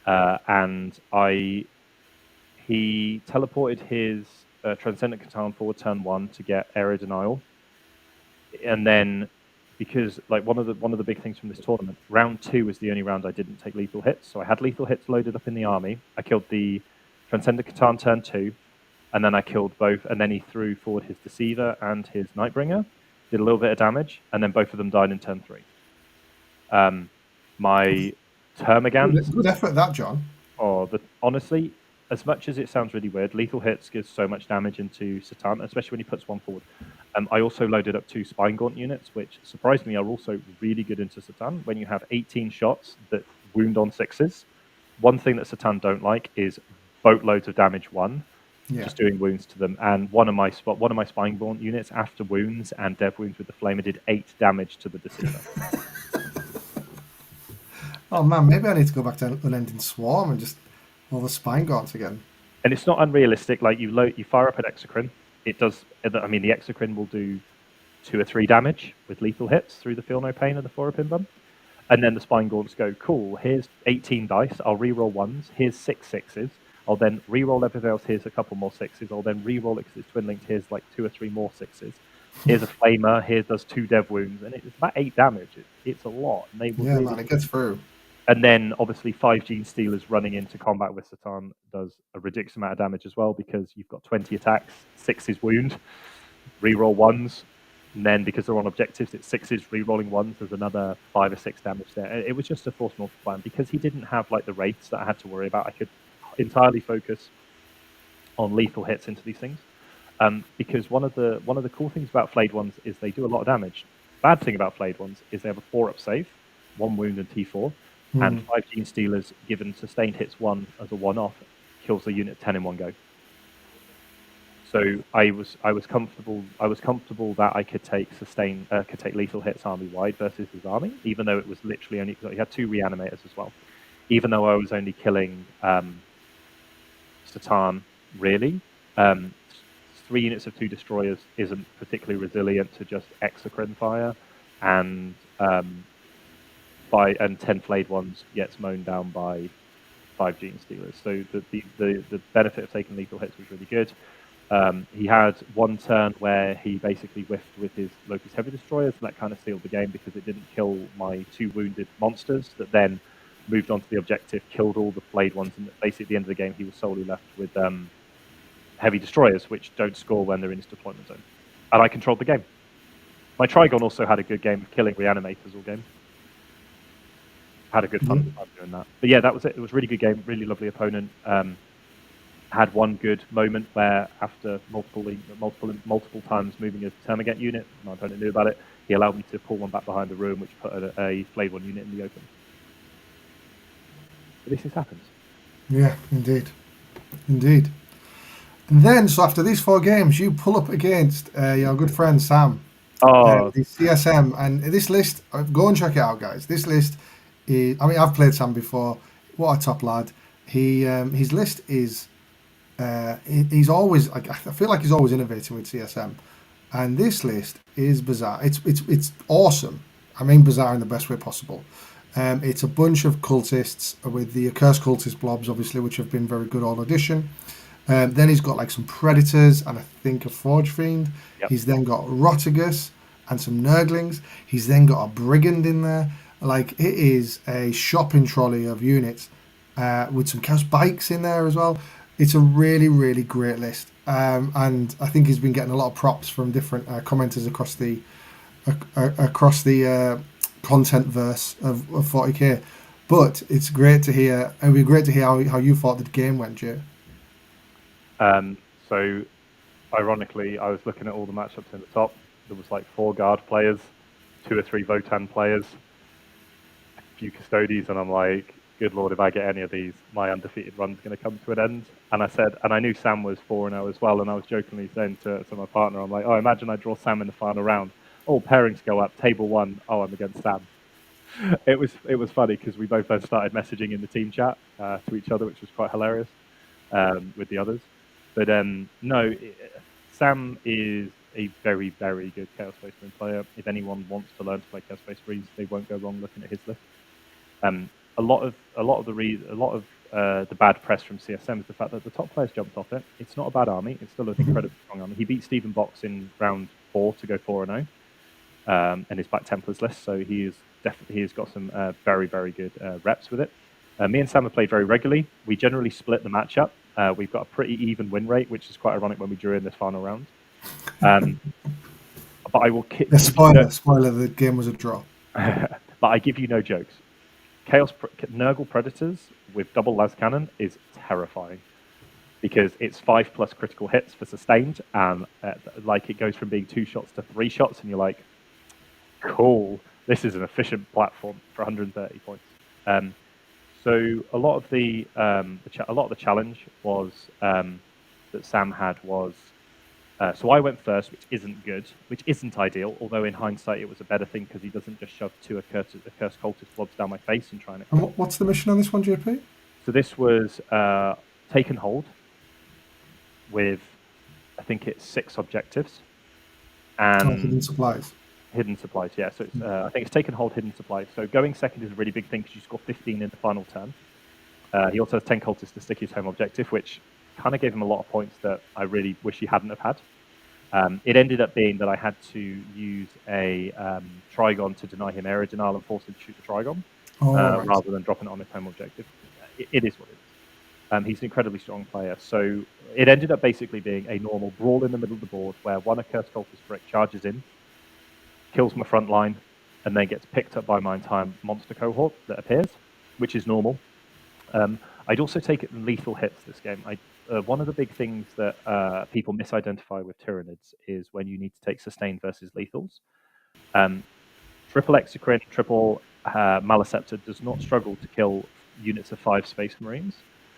and he teleported his Transcendent Katan forward turn 1 to get area denial, and then because like one of the big things from this tournament, round 2 was the only round I didn't take lethal hits, so I had lethal hits loaded up in the army. I killed the Transcendent Katan turn 2, and then I killed both, and then he threw forward his Deceiver and his Nightbringer, did a little bit of damage, and then both of them died in turn 3. My Termagants. Good effort, that, John. Honestly, as much as it sounds really weird, lethal hits gives so much damage into Satan, especially when he puts one forward. I also loaded up 2 Spine Gaunt units, which surprisingly are also really good into Satan. When you have 18 shots that wound on 6s, one thing that Satan don't like is boatloads of damage just doing wounds to them. And one of my Spine Gaunt units, after wounds and dev wounds with the Flamer, did 8 damage to the Deceiver. Oh man, maybe I need to go back to Unending Swarm and just all the Spine Gaunts again. And it's not unrealistic. Like you fire up an Exocrine. It does. I mean, the Exocrine will do 2 or 3 damage with lethal hits through the Feel No Pain and the Foropin Bum. And then the Spine Gaunts go, cool. Here's 18 dice. I'll reroll 1s. Here's 6 6s. I'll then reroll everything else. Here's a couple more 6s. I'll then reroll it because it's twin linked. Here's like 2 or 3 more 6s. Here's a Flamer. Here does 2 dev wounds, and it's about 8 damage. It's a lot. And they will man, it gets through. And then obviously 5 Gene Stealers running into combat with Katan does a ridiculous amount of damage as well, because you've got 20 attacks, 6 is wound, reroll 1s, and then because they're on objectives, it's 6s rerolling 1s. There's another 5 or 6 damage there. It was just a force multiplier. And because he didn't have like the wraiths that I had to worry about, I could entirely focus on lethal hits into these things. Because one of the cool things about flayed ones is they do a lot of damage. Bad thing about flayed ones is they have a 4-up save, 1 wound and T4, and 5 Gene Stealers given sustained hits 1 as a one-off kills the unit 10 in one go. So I was comfortable that I could take lethal hits army wide versus his army, even though it was literally only, he had 2 reanimators as well. Even though I was only killing Katan, really. 3 units of 2 destroyers isn't particularly resilient to just exocrine fire, and 10 flayed ones gets mown down by 5 Gene Stealers. So the benefit of taking lethal hits was really good. He had one turn where he basically whiffed with his Locust Heavy Destroyers, and that kind of sealed the game because it didn't kill my 2 wounded monsters that then moved onto the objective, killed all the flayed ones, and basically at the end of the game he was solely left with Heavy Destroyers, which don't score when they're in his deployment zone. And I controlled the game. My Trigon also had a good game of killing reanimators all game. Had a good fun time doing that. But yeah, that was it. It was a really good game, really lovely opponent. Had one good moment where after multiple times moving a Termagant unit, my opponent knew about it, he allowed me to pull one back behind the room, which put a flayed one unit in the open. But this happens. Yeah, indeed. Indeed. And then, so after these 4 games, you pull up against your good friend Sam, the CSM, and this list, go and check it out, guys. This list is, I mean, I've played Sam before. What a top lad. His list is, he's always, I feel like he's always innovating with CSM. And this list is bizarre. It's awesome. I mean bizarre in the best way possible. It's a bunch of cultists with the Accursed Cultist blobs, obviously, which have been very good all edition. Then he's got like some Predators and I think a Forge Fiend. Yep. He's then got Rotigus and some Nurglings. He's then got a Brigand in there. Like, it is a shopping trolley of units with some Chaos Bikes in there as well. It's a really, really great list. And I think he's been getting a lot of props from different commenters across the content verse of 40k. But it's great to hear. It would be great to hear how you thought the game went, Jay. So, ironically, I was looking at all the matchups in the top. There was like 4 guard players, 2 or 3 Votan players, a few Custodies, and I'm like, good lord, if I get any of these, my undefeated run's going to come to an end. And I said, and I knew Sam was 4-0 as well, and I was jokingly saying to my partner, I'm like, oh, imagine I draw Sam in the final round. All pairings go up, table 1, oh, I'm against Sam. It was funny because we both then started messaging in the team chat to each other, which was quite hilarious with the others. But no, Sam is a very, very good Chaos Space Marine player. If anyone wants to learn to play Chaos Space Marines, they won't go wrong looking at his list. A lot of the bad press from CSM is the fact that the top players jumped off it. It's not a bad army. It's still an incredibly strong army. He beat Stephen Box in round 4 to go 4-0, and his Black Templars list. So he has got some very, very good reps with it. Me and Sam have played very regularly. We generally split the matchup. We've got a pretty even win rate, which is quite ironic when we drew in this final round. But I will spoiler, the game was a draw. But I give you no jokes. Nurgle Predators with double las cannon is terrifying because it's 5+ critical hits for sustained, and like it goes from being 2 shots to 3 shots, and you're like, cool, this is an efficient platform for 130 points. So a lot of the challenge was that Sam had was. So I went first, which isn't good, which isn't ideal, although in hindsight it was a better thing because he doesn't just shove 2 Accursed Cultist blobs down my face and try and... And what's the mission on this one, JP? So this was Take and Hold with, I think it's 6 objectives. And hidden supplies. Hidden supplies, yeah. So it's, I think it's Take and Hold, hidden supplies. So going second is a really big thing because you score 15 in the final turn. He also has 10 cultists to stick his home objective, which kind of gave him a lot of points that I really wish he hadn't have had. It ended up being that I had to use a Trigon to deny him air denial and force him to shoot the Trigon. Right. rather than dropping it on his home objective. It is what it is. He's an incredibly strong player. So it ended up basically being a normal brawl in the middle of the board where one Accursed Cultist Brick charges in, kills my front line, and then gets picked up by my entire monster cohort that appears, which is normal. I'd also take it in lethal hits this game. One of the big things that people misidentify with Tyranids is when you need to take sustained versus lethals. Triple Exocrine, triple Maleceptor does not struggle to kill units of 5 Space Marines.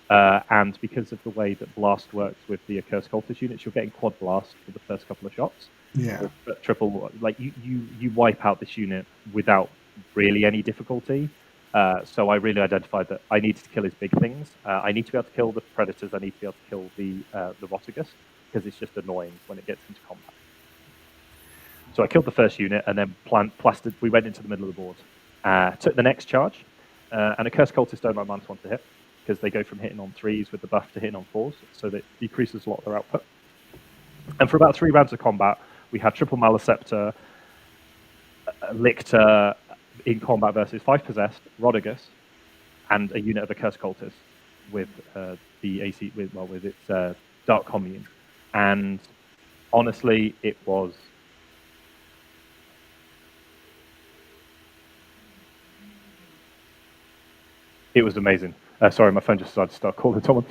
And because of the way that Blast works with the Accursed Cultist units, you're getting quad blast for the first couple of shots. Yeah. Triple, like you wipe out this unit without really any difficulty. So I really identified that I needed to kill his big things. I need to be able to kill the Predators. I need to be able to kill the Rotigus, because it's just annoying when it gets into combat. So I killed the first unit and then plastered. We went into the middle of the board. Took the next charge, and Accursed Cultists don't like -1 to hit, because they go from hitting on 3s with the buff to hitting on 4s, so that decreases a lot of their output. And for about 3 rounds of combat, we had triple Maleceptor, Lictor in combat versus 5 Possessed, Rodigus, and a unit of Accursed Cultists with the AC with its Dark Commune. And honestly, it was amazing. Sorry, my phone just decided to start calling someone.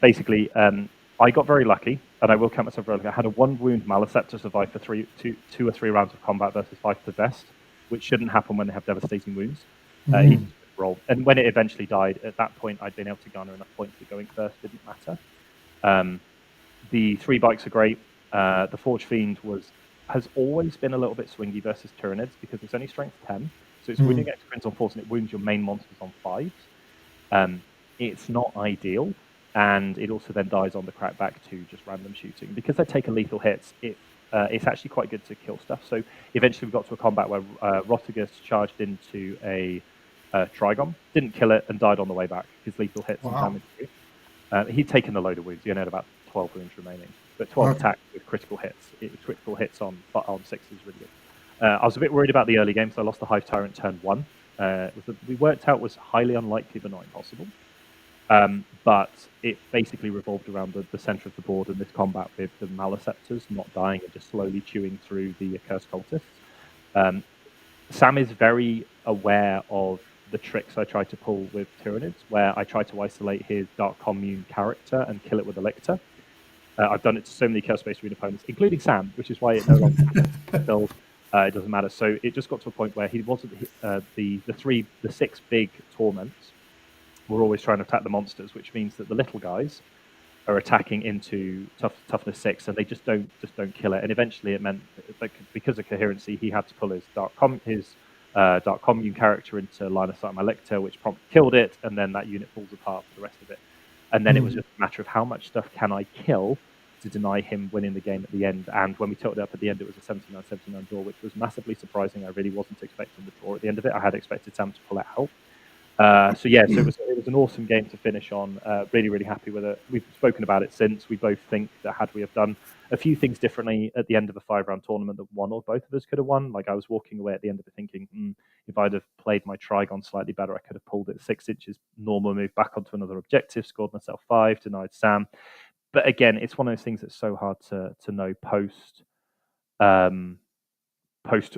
Basically, I got very lucky, and I will count myself very lucky. I had a 1 wound Maleceptor survive for 2 or 3 rounds of combat versus 5 Possessed, which shouldn't happen when they have devastating wounds. He just rolled. And when it eventually died, at that point, I'd been able to garner enough points that going first didn't matter. The 3 bikes are great. The Forge Fiend has always been a little bit swingy versus Tyranids, because it's only strength 10. So it's wounding Exocrines on 4s, and it wounds your main monsters on 5s. It's not ideal, and it also then dies on the crackback to just random shooting. Because they take a lethal hits, it's actually quite good to kill stuff. So eventually we got to a combat where Rotigus charged into a Trigon, didn't kill it, and died on the way back, because lethal hits and damage. He'd taken a load of wounds. He only had about 12 wounds remaining, but 12 attacks with critical hits. Critical hits on 6 is really good. I was a bit worried about the early game, so I lost the Hive Tyrant turn 1. We worked out was highly unlikely but not impossible. But it basically revolved around the center of the board in this combat with the Maleceptors not dying and just slowly chewing through the Accursed Cultists. Sam is very aware of the tricks I try to pull with Tyranids, where I try to isolate his Dark Commune character and kill it with a Lictor. I've done it to so many Curse Space Marine opponents, including Sam, which is why it no longer build. It doesn't matter. So it just got to a point where he wasn't the 6 big torments were always trying to attack the monsters, which means that the little guys are attacking into toughness 6, and they just don't kill it. And eventually, it meant that because of coherency, he had to pull his Dark Commune character into line of sight of my Lictor, which promptly killed it, and then that unit falls apart for the rest of it. And then it was just a matter of how much stuff can I kill to deny him winning the game at the end. And when we tilted up at the end, it was a 79-79 draw, which was massively surprising. I really wasn't expecting the draw at the end of it. I had expected Sam to pull it out. So it was an awesome game to finish on. Really, really happy with it. We've spoken about it since. We both think that had we have done a few things differently at the end of a 5-round tournament, that one or both of us could have won. Like, I was walking away at the end of it thinking, if I'd have played my Trigon slightly better, I could have pulled it 6 inches normal, moved back onto another objective, scored myself 5, denied Sam. But again, it's one of those things that's so hard to know post.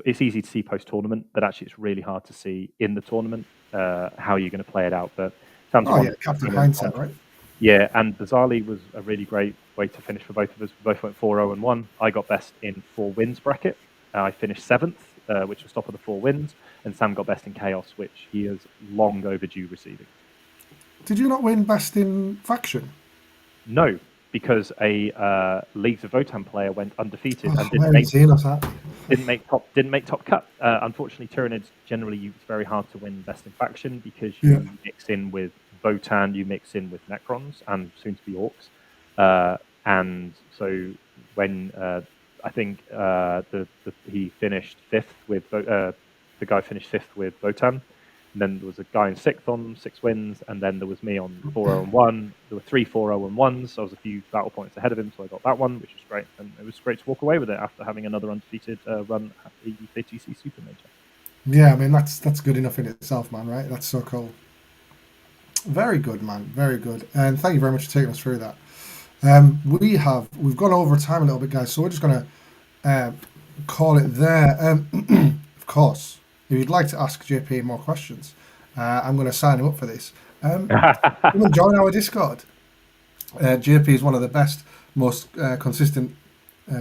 It's easy to see post tournament, but actually it's really hard to see in the tournament how you're going to play it out. But captain hindsight, right? Yeah, and bizarrely was a really great way to finish for both of us. We both went 4-0-1. I got best in 4 wins bracket. I finished 7th, which was top of the 4 wins, and Sam got best in chaos, which he is long overdue receiving. Did you not win best in faction? No, because a Leagues of Votan player went undefeated and didn't make top cut. Unfortunately, Tyranids generally, it's very hard to win best in faction because you mix in with Votan, you mix in with Necrons, and soon to be Orcs. And so when I think he finished 5th with the guy finished 5th with Votan. And then there was a guy in 6th on 6 wins, and then there was me on 4-0-1. There were 3 4-0-1s, so I was a few battle points ahead of him, so I got that one, which was great. And it was great to walk away with it after having another undefeated run at the UKTC Super Major. Yeah, I mean that's good enough in itself, man. Right? That's so cool. Very good, man. Very good. And thank you very much for taking us through that. We've gone over time a little bit, guys. So we're just gonna call it there. Of course, if you'd like to ask JP more questions, I'm going to sign him up for this. Come and join our Discord. JP is one of the best, most consistent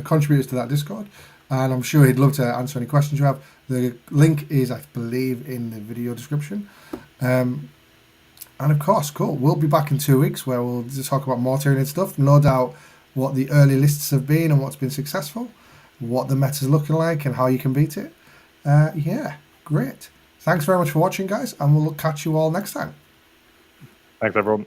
contributors to that Discord, and I'm sure he'd love to answer any questions you have. The link is, I believe, in the video description. And of course, cool. We'll be back in 2 weeks where we'll just talk about more Tyranid stuff. No doubt what the early lists have been and what's been successful, what the meta's looking like, and how you can beat it. Yeah, great. Thanks very much for watching, guys, and we'll catch you all next time. Thanks, everyone.